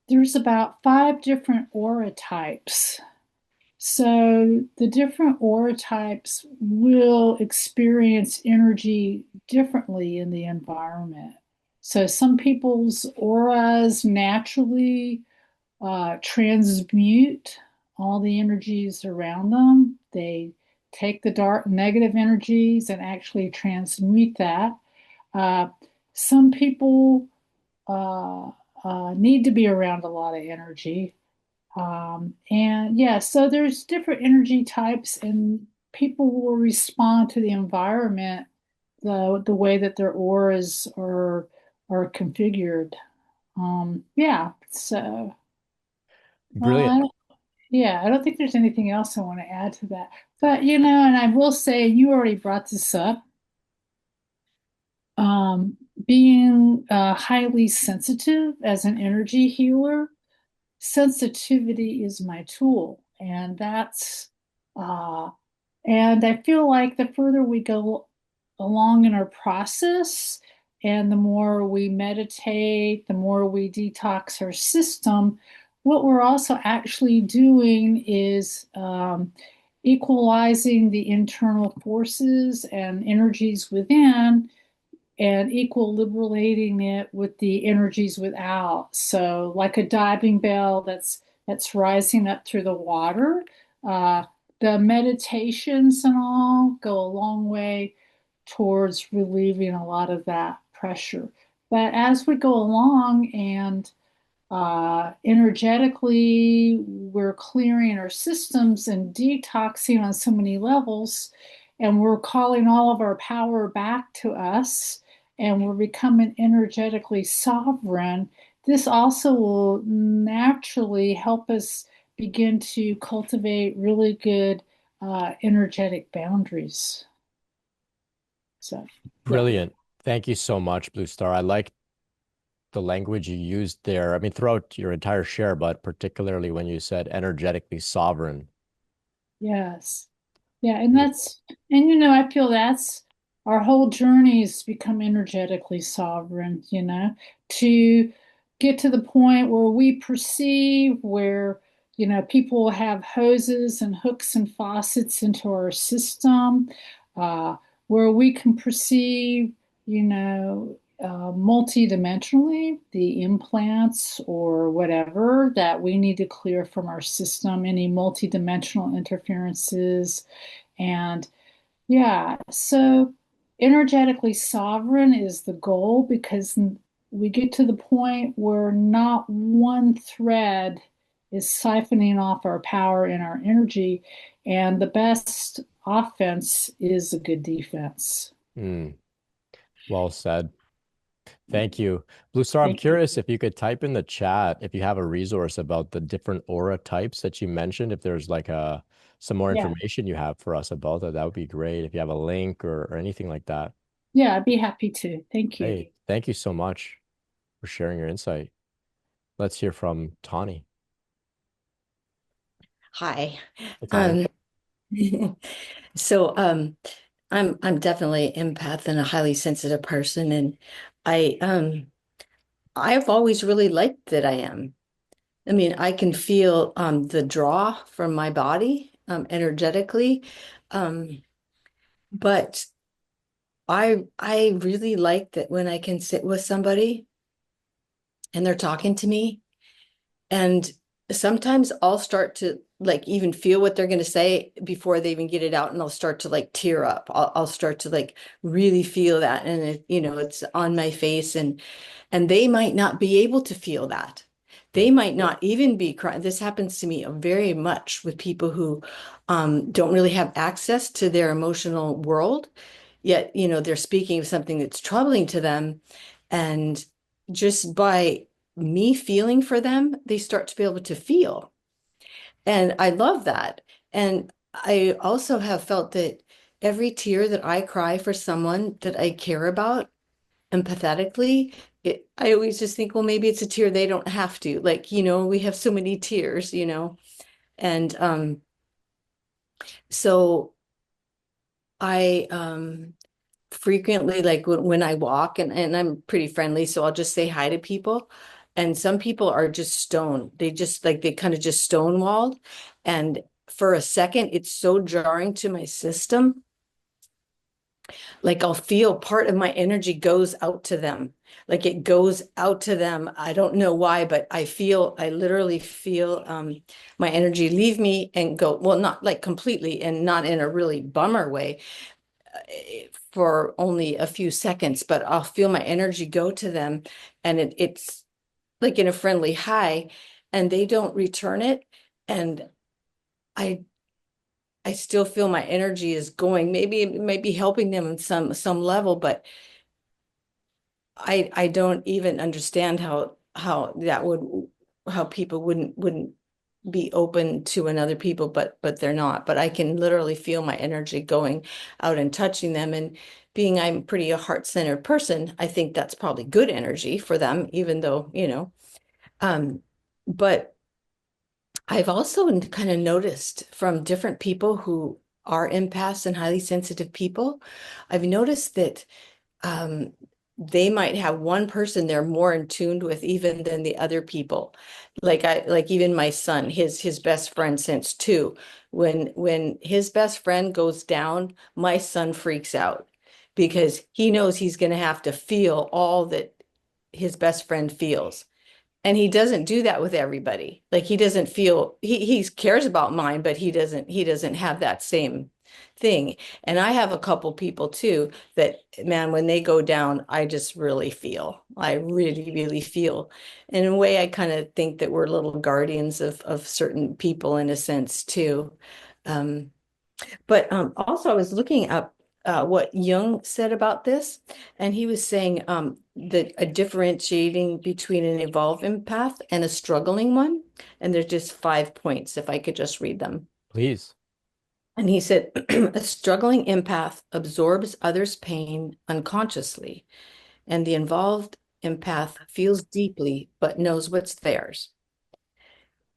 there's about 5 different aura types. So the different aura types will experience energy differently in the environment. So some people's auras naturally transmute all the energies around them. They take the dark negative energies and actually transmute that. Uh, some people uh, need to be around a lot of energy. And yeah, so there's different energy types, and people will respond to the environment the way that their auras are configured. Yeah, so Brilliant. uh, yeah, I don't think there's anything else I want to add to that. But and I will say, you already brought this up. Being highly sensitive as an energy healer, sensitivity is my tool, and uh, and I feel like the further we go along in our process, and the more we meditate, the more we detox our system, what we're also actually doing is equalizing the internal forces and energies within and equilibrating it with the energies without. So, like a diving bell that's rising up through the water. Uh, the meditations and all go a long way towards relieving a lot of that pressure. But as we go along and energetically, we're clearing our systems and detoxing on so many levels, and we're calling all of our power back to us, and we're becoming energetically sovereign. This also will naturally help us begin to cultivate really good energetic boundaries. So, yeah. Brilliant. Thank you so much, Blue Star. I like the language you used there. I mean, throughout your entire share, but particularly when you said energetically sovereign. Yes. Yeah, and I feel that's our whole journey is to become energetically sovereign, to get to the point where we perceive where, people have hoses and hooks and faucets into our system, where we can perceive, multidimensionally the implants or whatever that we need to clear from our system, any multidimensional interferences. And yeah, so energetically sovereign is the goal because we get to the point where not one thread is siphoning off our power and our energy. And the best offense is a good defense. Mm, well said. Thank you. Blue Star, I'm Thank you. curious if you could type in the chat if you have a resource about the different aura types that you mentioned. If there's like some more Yeah. information you have for us about that, that would be great. If you have a link or anything like that. Yeah, I'd be happy to. Thank you. Hey, thank you so much for sharing your insight. Let's hear from Tawny. Hi. Hey, Tawny. Um, so I'm definitely an empath and a highly sensitive person, and I I've always really liked that I am. I mean, I can feel the draw from my body energetically, um, but I really like that when I can sit with somebody and they're talking to me. And sometimes I'll start to like even feel what they're going to say before they even get it out, and I'll start to like tear up. I'll start to like really feel that, and it's on my face, and they might not be able to feel that. They might not even be crying. This happens to me very much with people who don't really have access to their emotional world, yet they're speaking of something that's troubling to them, and just by me feeling for them, they start to be able to feel. And I love that. And I also have felt that every tear that I cry for someone that I care about empathetically, I always just think, well, maybe it's a tear they don't have to. Like, we have so many tears, and so I frequently, like when I walk, and I'm pretty friendly, so I'll just say hi to people. And some people are just stone. They just like, they kind of just stonewalled. And for a second, it's so jarring to my system. Like I'll feel part of my energy goes out to them. Like it goes out to them. I don't know why, but I literally feel my energy leave me and go, well, not like completely and not in a really bummer way for only a few seconds, but I'll feel my energy go to them and it's like in a friendly hi, and they don't return it. And I I still feel my energy is going. Maybe it might be helping them in some level, but I don't even understand how that would how people wouldn't be open to another people, but they're not. But I can literally feel my energy going out and touching them. And being I'm pretty a heart-centered person, I think that's probably good energy for them, even though, but I've also kind of noticed from different people who are empaths and highly sensitive people, I've noticed that um, they might have one person they're more in tune with even than the other people. Like even my son, his best friend since two. When his best friend goes down, my son freaks out because he knows he's going to have to feel all that his best friend feels. And he doesn't do that with everybody. Like he doesn't feel he cares about mine, but he doesn't have that same thing. And I have a couple people too that, man, when they go down, I just really feel. I really, really feel. In a way, I kind of think that we're little guardians of certain people in a sense too. Um, but also, I was looking up what Jung said about this, and he was saying that a differentiating between an evolved empath and a struggling one. And there's just 5 points, if I could just read them. Please. And he said, a struggling empath absorbs others' pain unconsciously, and the involved empath feels deeply but knows what's theirs.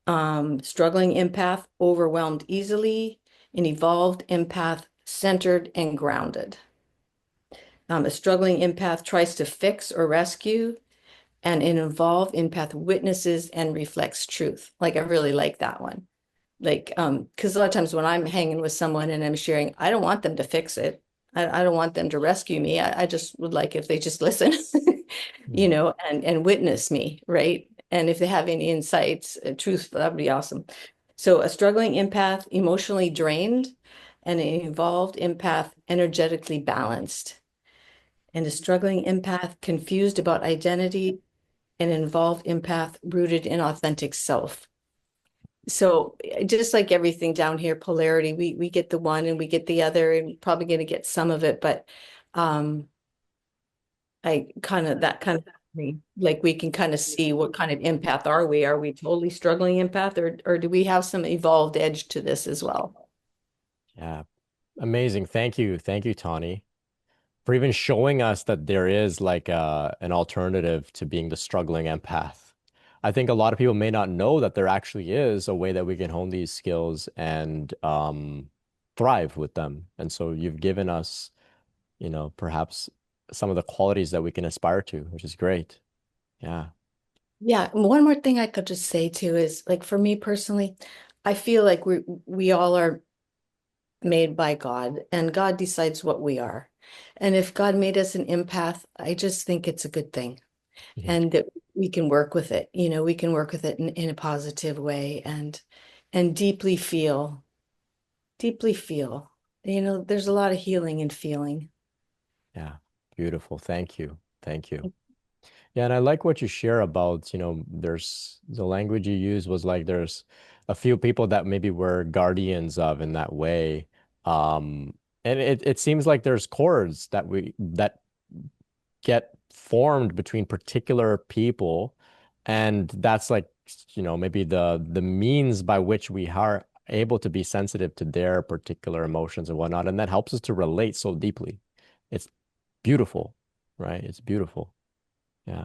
Struggling empath overwhelmed easily, an evolved empath centered and grounded. A struggling empath tries to fix or rescue, and an involved empath witnesses and reflects truth. Like I really like that one. Like, because a lot of times when I'm hanging with someone and I'm sharing, I don't want them to fix it. I don't want them to rescue me. I just would like if they just listen, Mm. and witness me, right? And if they have any insights, truth, that would be awesome. So a struggling empath, emotionally drained, and an involved empath, energetically balanced. And a struggling empath, confused about identity, and involved empath, rooted in authentic self. So just like everything down here, polarity, we get the one and we get the other, and probably going to get some of it, but um I kind of that kind of like we can kind of see what kind of empath are we? Are we totally struggling empath, or do we have some evolved edge to this as well? Yeah. Amazing. Thank you. Thank you, Tawny, for even showing us that there is like an alternative to being the struggling empath. I think a lot of people may not know that there actually is a way that we can hone these skills and thrive with them. And so you've given us, perhaps some of the qualities that we can aspire to, which is great. Yeah. Yeah, one more thing I could just say too is like for me personally, I feel like we all are made by God, and God decides what we are. And if God made us an empath, I just think it's a good thing, Mhm. and that we can work with it. We can work with it in a positive way and deeply feel. There's a lot of healing and feeling. Yeah. Beautiful. Thank you. Thank you. Yeah, and I like what you share about, there's the language you use was like there's a few people that maybe we're guardians of in that way. Um, and it seems like there's chords that get formed between particular people, and that's like, maybe the means by which we are able to be sensitive to their particular emotions and whatnot, and that helps us to relate so deeply. It's beautiful, right? It's beautiful. Yeah.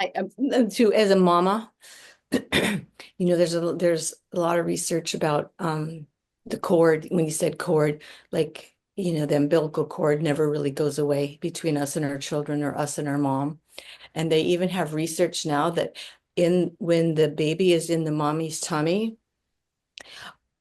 To as a mama, there's a lot of research about the cord. When you said cord, like the umbilical cord never really goes away between us and our children or us and our mom. And they even have research now that when the baby is in the mommy's tummy,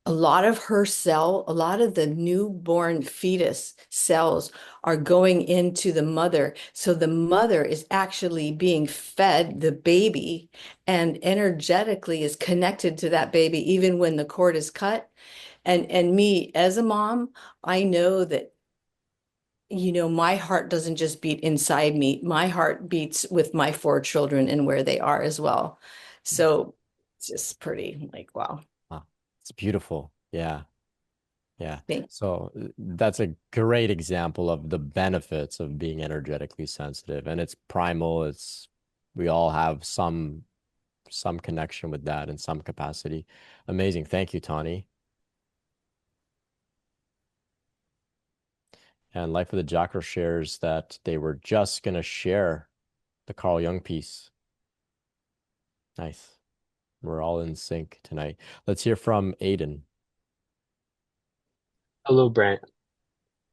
a lot of the newborn fetus cells are going into the mother. So the mother is actually being fed the baby and energetically is connected to that baby, even when the cord is cut. And me as a mom, I know that, my heart doesn't just beat inside me. My heart beats with my 4 children and where they are as well. So it's just pretty like, wow. Wow. It's beautiful. Yeah. Yeah. Thank So that's a great example of the benefits of being energetically sensitive. And it's primal. We all have some connection with that in some capacity. Amazing. Thank you, Tani. And Life of the Jackal shares that they were just gonna share the Carl Jung piece. Nice. We're all in sync tonight. Let's hear from Aiden. Hello, Brent.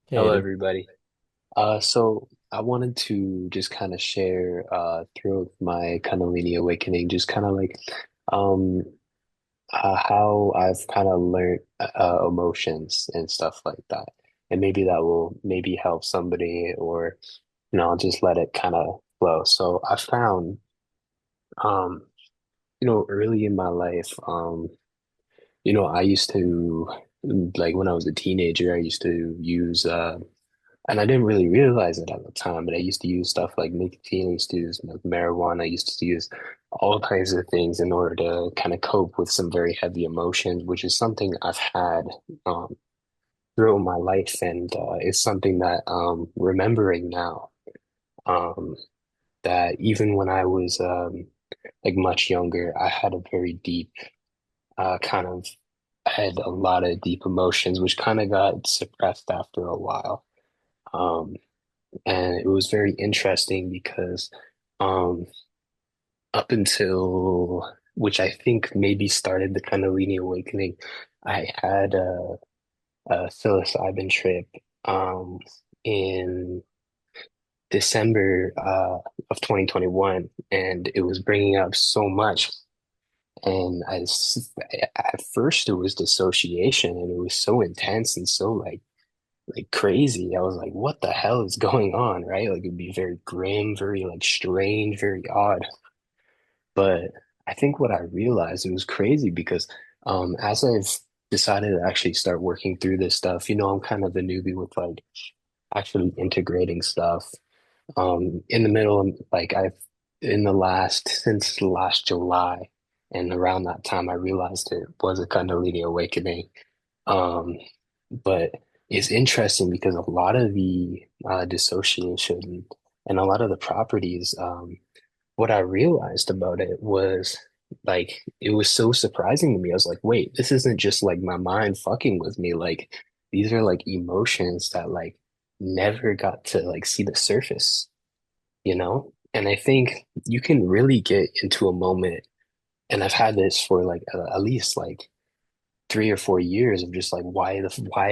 Hey, Hello, Aiden. everybody. So I wanted to just kind of share through my Kundalini awakening, just kind of like um how I've kind of learned emotions and stuff like that, and maybe that will maybe help somebody, or I'll just let it kind of flow. So I found um early in my life, I used to, like, when I was a teenager, I used to use and I didn't really realize it at the time, but I used to use stuff like nicotine. I used to use like marijuana. I used to use all kinds of things in order to kind of cope with some very heavy emotions, which is something I've had um, throughout my life, and it's something that remembering now, um, that even when I was like much younger, I had a very deep kind of I had a lot of deep emotions, which kind of got suppressed after a while. Um, And it was very interesting because um, up until, which I think maybe started the Kundalini awakening, I had a psilocybin trip um, in December of 2021, and it was bringing up so much. And at first, it was dissociation, and it was so intense and so like crazy. I was like, what the hell is going on, right? Like it'd be very grim, very like strange, very odd. But I think what I realized, it was crazy because as I've decided to actually start working through this stuff, I'm kind of a newbie with like actually integrating stuff. In the middle of like I've in the last since last July, and around that time I realized it was a Kundalini awakening. Um, but it's interesting because a lot of the dissociation and a lot of the properties, what I realized about it was like, it was so surprising to me. I was like, wait, this isn't just like my mind fucking with me. Like, these are like emotions that like never got to like see the surface, you know? And I think you can really get into a moment, and I've had this for like at least like 3 or 4 years of just like why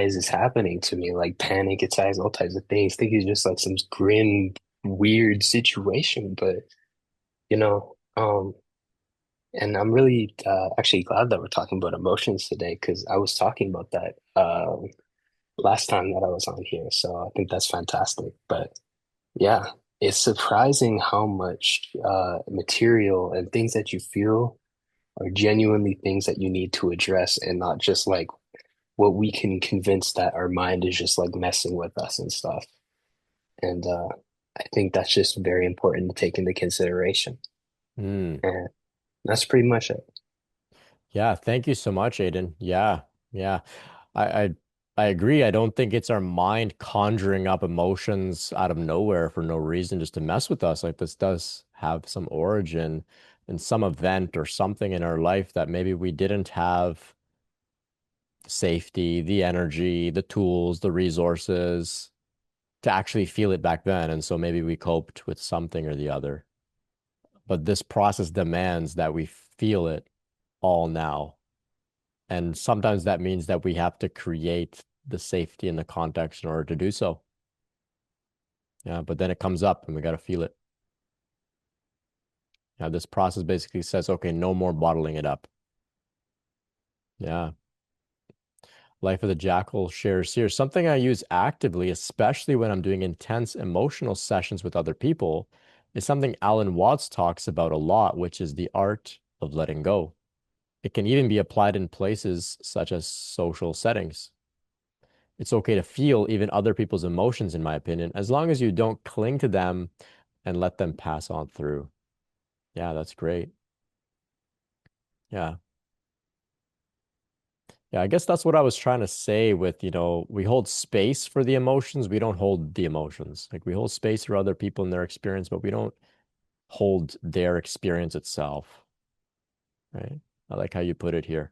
is this happening to me? Like panic attacks, all types of things. Think it's just like some grim, weird situation, but you know, and I'm really actually glad that we're talking about emotions today, because I was talking about that last time that I was on here. So I think that's fantastic. But yeah, it's surprising how much material and things that you feel are genuinely things that you need to address, and not just like what we can convince that our mind is just like messing with us and stuff. And I think that's just very important to take into consideration. Mm. And that's pretty much it. Yeah, thank you so much, Aiden. Yeah, yeah. I I I agree. I don't think it's our mind conjuring up emotions out of nowhere for no reason just to mess with us. Like this does have some origin in some event or something in our life that maybe we didn't have the safety, the energy, the tools, the resources to actually feel it back then. And so maybe we coped with something or the other. But this process demands that we feel it all now. And sometimes that means that we have to create the safety and the context in order to do so. Yeah, but then it comes up and we got to feel it. Now, this process basically says, okay, no more bottling it up. Yeah. Life of the Jackal shares here. Something I use actively, especially when I'm doing intense emotional sessions with other people, is something Alan Watts talks about a lot, which is the art of letting go. It can even be applied in places such as social settings. It's okay to feel even other people's emotions, in my opinion, as long as you don't cling to them and let them pass on through. Yeah, that's great. Yeah. Yeah, I guess that's what I was trying to say with, we hold space for the emotions. We don't hold the emotions. Like we hold space for other people and their experience, but we don't hold their experience itself, right? I like how you put it here.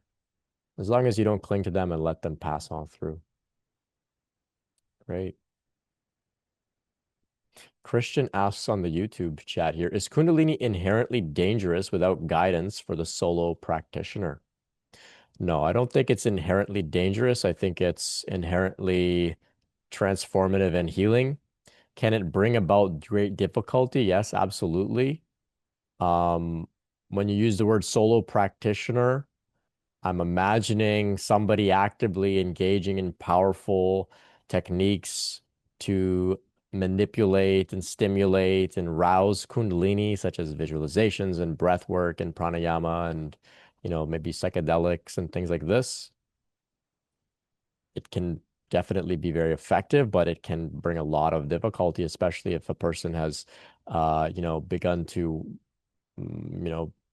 As long as you don't cling to them and let them pass on through. Great. Christian asks on the YouTube chat here, is Kundalini inherently dangerous without guidance for the solo practitioner? No, I don't think it's inherently dangerous. I think it's inherently transformative and healing. Can it bring about great difficulty? Yes, absolutely. Um, when you use the word solo practitioner, I'm imagining somebody actively engaging in powerful techniques to manipulate and stimulate and rouse Kundalini, such as visualizations and breath work and pranayama and, maybe psychedelics and things like this. It can definitely be very effective, but it can bring a lot of difficulty, especially if a person has, begun to,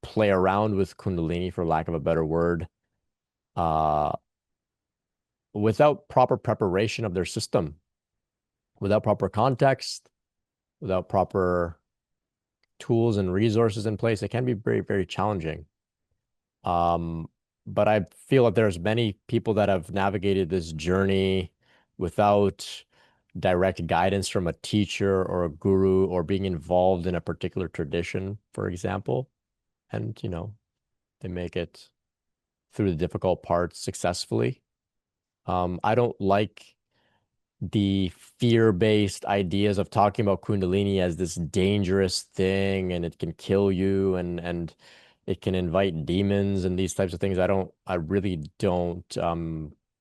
play around with Kundalini, for lack of a better word, uh, without proper preparation of their system, without proper context, without proper tools and resources in place. It can be very, very challenging. Um, but I feel that there's many people that have navigated this journey without direct guidance from a teacher or a guru or being involved in a particular tradition, for example. And, they make it through the difficult parts successfully. I don't like the fear-based ideas of talking about Kundalini as this dangerous thing and it can kill you and it can invite demons and these types of things. I really don't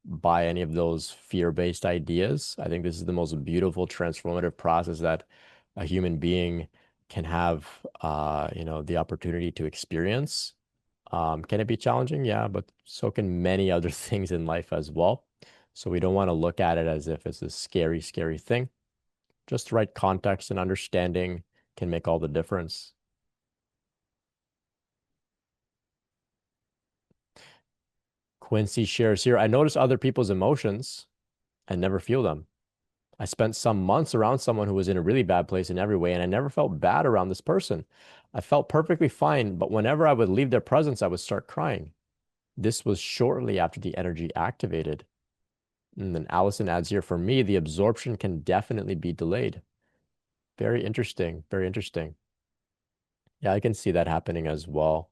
buy any of those fear-based ideas. I think this is the most beautiful transformative process that a human being can have the opportunity to experience. Can it be challenging? Yeah, but so can many other things in life as well. So we don't want to look at it as if it's a scary, scary thing. Just the right context and understanding can make all the difference. Quincy shares here, I notice other people's emotions and never feel them. I spent some months around someone who was in a really bad place in every way, and I never felt bad around this person. I felt perfectly fine, but whenever I would leave their presence, I would start crying. This was shortly after the energy activated. And then Allison adds here, for me, the absorption can definitely be delayed. Very interesting. Very interesting. Yeah, I can see that happening as well.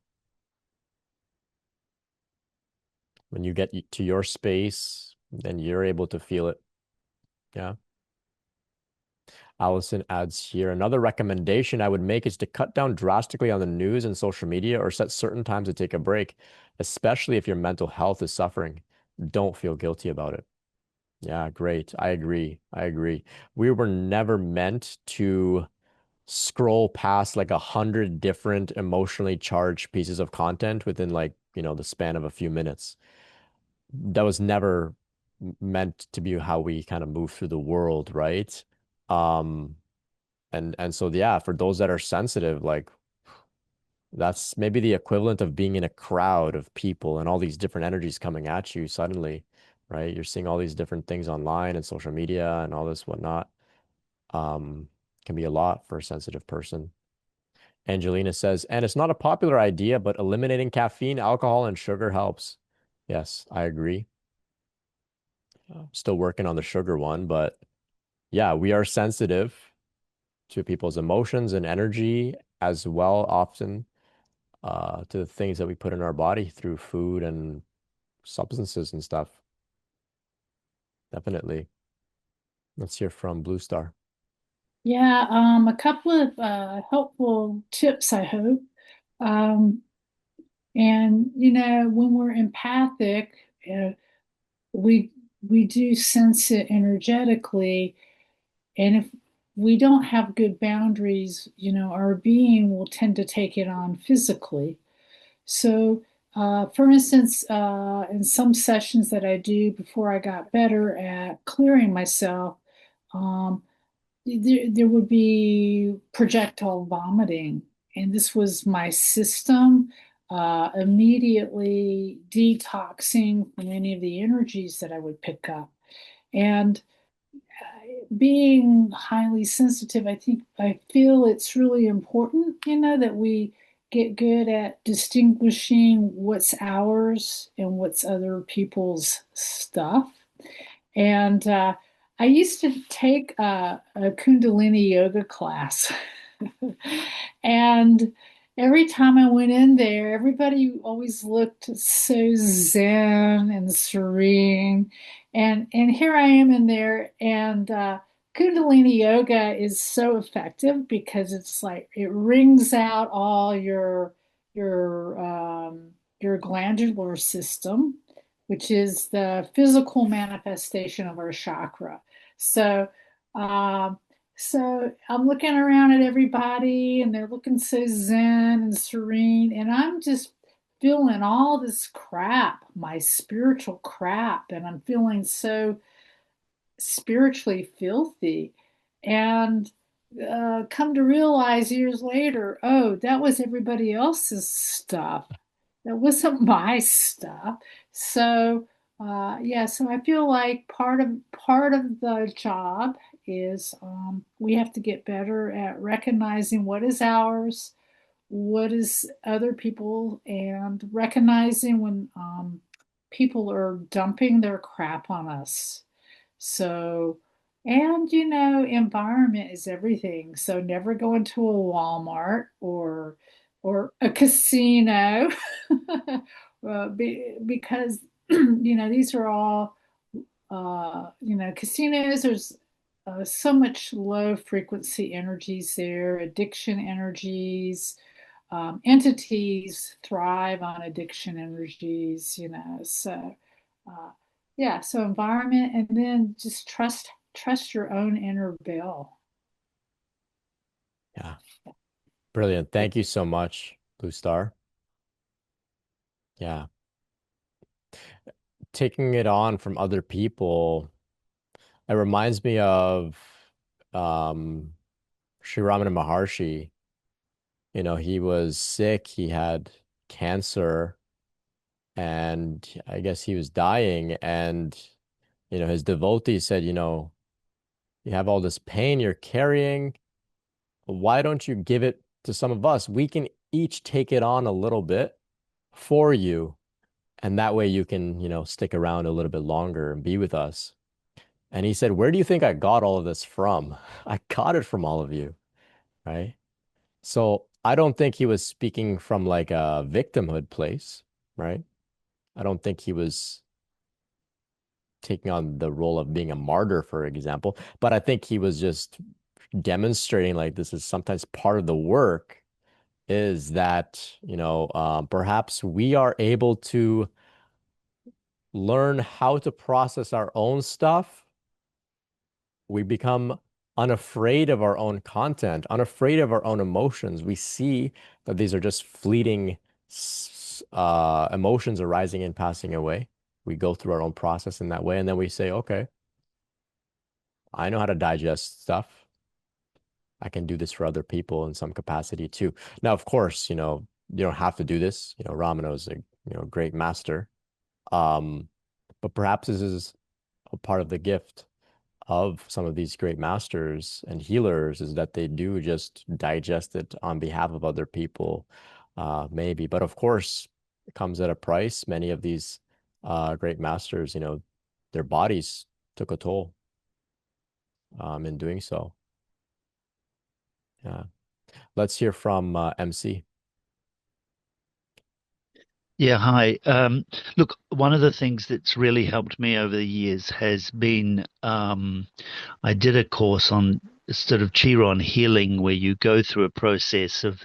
When you get to your space, then you're able to feel it. Yeah. Allison adds here, another recommendation I would make is to cut down drastically on the news and social media or set certain times to take a break, especially if your mental health is suffering. Don't feel guilty about it. Yeah, great. I agree. I agree. We were never meant to scroll past like 100 different emotionally charged pieces of content within like, the span of a few minutes. That was never meant to be how we kind of move through the world, right? Um, and so yeah, for those that are sensitive, like that's maybe the equivalent of being in a crowd of people and all these different energies coming at you suddenly, right? You're seeing all these different things online and social media and all this whatnot. Um, can be a lot for a sensitive person. Angelina says, and it's not a popular idea, but eliminating caffeine, alcohol, and sugar helps. Yes, I agree. Still working on the sugar one, but yeah, we are sensitive to people's emotions and energy as well, often to the things that we put in our body through food and substances and stuff. Definitely. Let's hear from Blue Star. Yeah, a couple of helpful tips, I hope. Um, and you know, when we're empathic, uh, we we do sense it energetically, and if we don't have good boundaries, you know, our being will tend to take it on physically. So, for instance, in some sessions that I do before I got better at clearing myself, um, there would be projectile vomiting. And this was my system immediately detoxing from any of the energies that I would pick up. And being highly sensitive, I feel it's really important, you know, that we get good at distinguishing what's ours and what's other people's stuff. And I used to take a Kundalini yoga class. And every time I went in there, everybody always looked so zen and serene. And here I am in there, and Kundalini yoga is so effective because it's like it wrings out all your glandular system, which is the physical manifestation of our chakra. So, um, so I'm looking around at everybody, and they're looking so zen and serene, and I'm just feeling all this crap, my spiritual crap, and I'm feeling so spiritually filthy. And come to realize years later, oh, that was everybody else's stuff. That wasn't my stuff. So yeah, so I feel like part of the job is we have to get better at recognizing what is ours, what is other people, and recognizing when people are dumping their crap on us. So, and you know, environment is everything. So never go into a Walmart or a casino because you know these are all you know, casinos. There's so much low frequency energies there, addiction energies. Entities thrive on addiction energies, you know. So, uh, yeah. So environment, and then just trust your own inner Bill. Yeah. Brilliant. Thank you so much, Blue Star. Yeah. Taking it on from other people, it reminds me of um Sri Ramana Maharshi. You know, he was sick, he had cancer, and I guess he was dying. And, you know, his devotee said, you know, you have all this pain you're carrying. Why don't you give it to some of us? We can each take it on a little bit for you. And that way you can, you know, stick around a little bit longer and be with us. And he said, where do you think I got all of this from? I got it from all of you, right? So I don't think he was speaking from like a victimhood place, right? I don't think he was taking on the role of being a martyr, for example, but I think he was just demonstrating like this is sometimes part of the work is that, you know, perhaps we are able to learn how to process our own stuff. We become unafraid of our own content, unafraid of our own emotions. We see that these are just fleeting emotions arising and passing away. We go through our own process in that way, and then we say, okay, I know how to digest stuff. I can do this for other people in some capacity too. Now, of course, you know, you don't have to do this. You know, Ramana is a great master. Um, but perhaps this is a part of the gift of some of these great masters and healers is that they do just digest it on behalf of other people, maybe. But of course, it comes at a price. Many of these great masters, you know, their bodies took a toll in doing so. Yeah. Let's hear from MC. Yeah, hi. Look, one of the things that's really helped me over the years has been I did a course on sort of Chiron healing, where you go through a process of,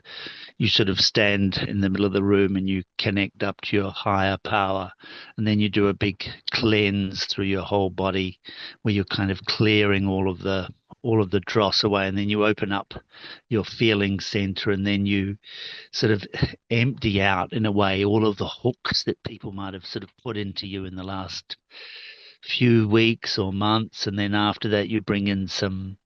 you sort of stand in the middle of the room and you connect up to your higher power, and then you do a big cleanse through your whole body, where you're kind of clearing all of the dross away, and then you open up your feeling center, and then you sort of empty out, in a way, all of the hooks that people might have sort of put into you in the last few weeks or months. And then after that, you bring in some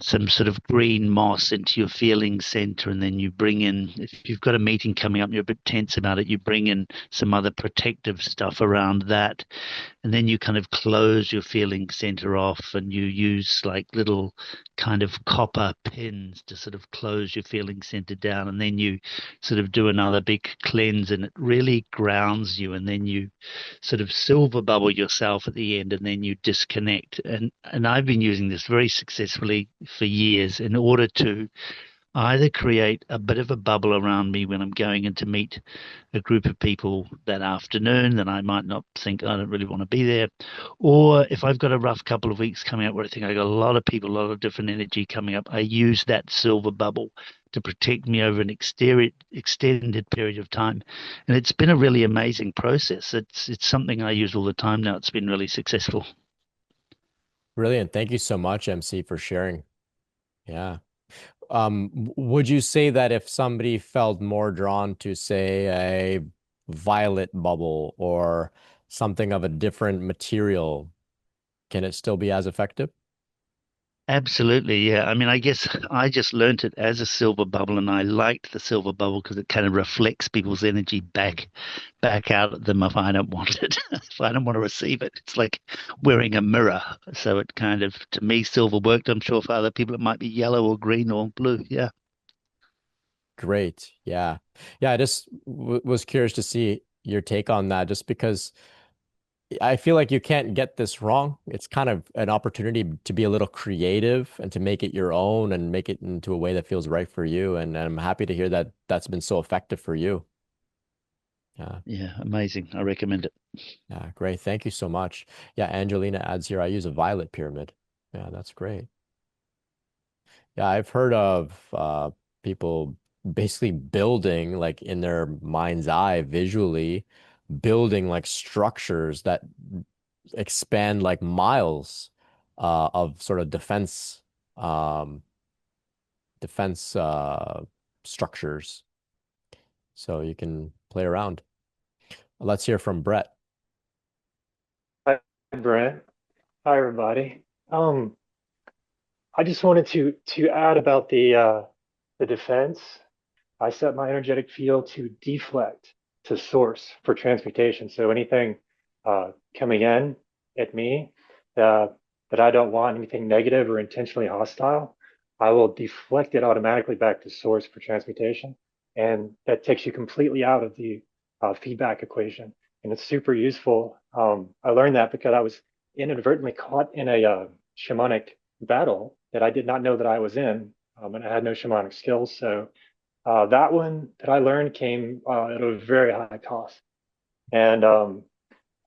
sort of green moss into your feeling center, and then you bring in, if you've got a meeting coming up and you're a bit tense about it, you bring in some other protective stuff around that, and then you kind of close your feeling center off, and you use like little kind of copper pins to sort of close your feeling center down, and then you sort of do another big cleanse, and it really grounds you, and then you sort of silver bubble yourself at the end, and then you disconnect. And I've been using this very successfully for years, in order to either create a bit of a bubble around me when I'm going in to meet a group of people that afternoon that I might not think, I don't really want to be there, or if I've got a rough couple of weeks coming up where I think I got a lot of people, a lot of different energy coming up, I use that silver bubble to protect me over an extended period of time. And it's been a really amazing process. It's something I use all the time now. It's been really successful. Brilliant. Thank you so much, MC, for sharing. Yeah. Would you say that if somebody felt more drawn to, say, a violet bubble or something of a different material, can it still be as effective? Absolutely, yeah. I mean, I guess I just learnt it as a silver bubble, and I liked the silver bubble because it kind of reflects people's energy back out at them if I don't want it, if I don't want to receive it. It's like wearing a mirror. So it kind of, to me, silver worked. I'm sure for other people it might be yellow or green or blue. Yeah. Great. Yeah. Yeah, I just w was curious to see your take on that, just because I feel like you can't get this wrong. It's kind of an opportunity to be a little creative and to make it your own and make it into a way that feels right for you. And I'm happy to hear that that's been so effective for you. Yeah. Yeah, amazing. I recommend it. Yeah, great. Thank you so much. Yeah, Angelina adds here, I use a violet pyramid. Yeah, that's great. Yeah, I've heard of people basically building, like in their mind's eye, visually building like structures that expand like miles of sort of um, defense structures. So you can play around. Let's hear from Brett. Hi, Brent. Hi, everybody. I just wanted to add about the defense. I set my energetic field to deflect to source for transmutation. So anything coming in at me that I don't want, anything negative or intentionally hostile, I will deflect it automatically back to source for transmutation. And that takes you completely out of the feedback equation. And it's super useful. I learned that because I was inadvertently caught in a shamanic battle that I did not know that I was in, and I had no shamanic skills. So that one that I learned came at a very high cost, and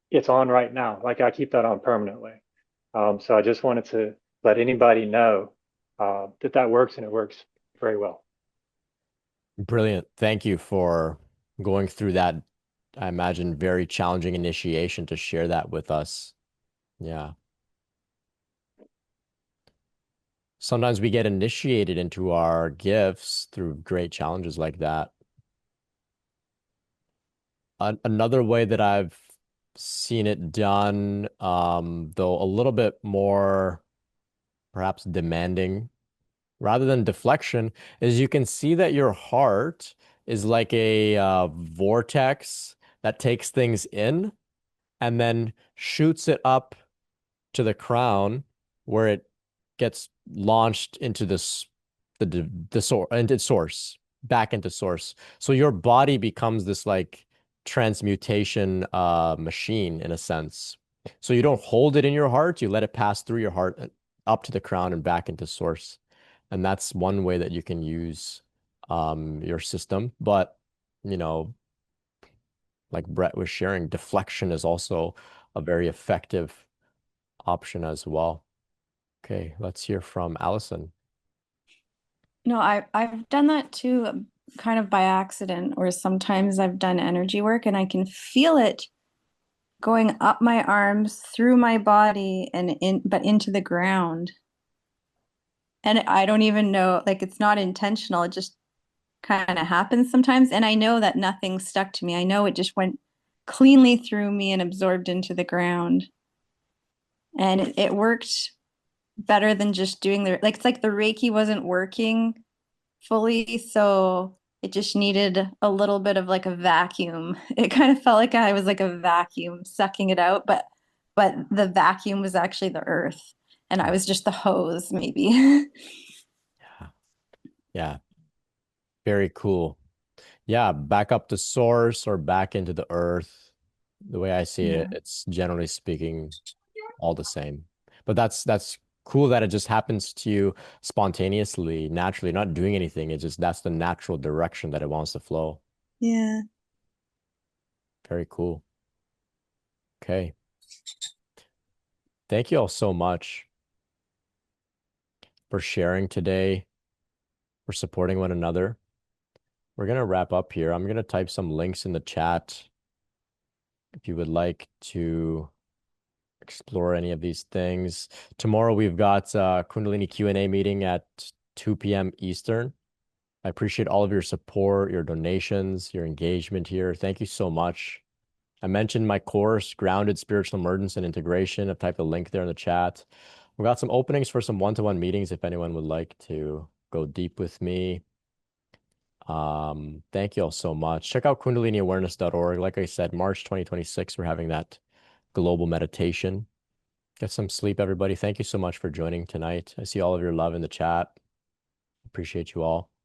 it's on right now. Like I keep that on permanently. So I just wanted to let anybody know that that works, and it works very well. Brilliant. Thank you for going through that, I imagine, very challenging initiation to share that with us. Yeah. Sometimes we get initiated into our gifts through great challenges like that. Another way that I've seen it done, though a little bit more perhaps demanding rather than deflection, is you can see that your heart is like a vortex that takes things in and then shoots it up to the crown where it gets launched into the source, into source, back into source. So your body becomes this like transmutation machine in a sense. So you don't hold it in your heart, you let it pass through your heart up to the crown and back into source. And that's one way that you can use your system. But, you know, like Brett was sharing, deflection is also a very effective option as well. Okay, let's hear from Allison. No, I've done that too, kind of by accident, or sometimes I've done energy work and I can feel it going up my arms, through my body, and but into the ground. And I don't even know, like it's not intentional. It just kind of happens sometimes. And I know that nothing stuck to me. I know it just went cleanly through me and absorbed into the ground. And it worked better than just doing like it's like the Reiki wasn't working fully, so it just needed a little bit of like a vacuum. It kind of felt like I was like a vacuum sucking it out, but the vacuum was actually the earth, and I was just the hose, maybe. Yeah. Yeah. Very cool. Yeah, back up to source or back into the earth. The way I see Yeah. it, it's generally speaking all the same. But that's cool that it just happens to you spontaneously, naturally, not doing anything. It's just that's the natural direction that it wants to flow. Yeah. Very cool. Okay. Thank you all so much for sharing today, for supporting one another. We're gonna wrap up here. I'm gonna type some links in the chat if you would like to explore any of these things. Tomorrow we've got Kundalini Q&A meeting at 2 p.m. Eastern. I appreciate all of your support, your donations, your engagement here. Thank you so much. I mentioned my course, Grounded Spiritual Emergence and Integration. I've typed a link there in the chat. We've got some openings for some one-to-one meetings if anyone would like to go deep with me. Thank you all so much. Check out kundaliniawareness.org. Like I said, March 2026, we're having that global meditation. Get some sleep, everybody. Thank you so much for joining tonight. I see all of your love in the chat. Appreciate you all.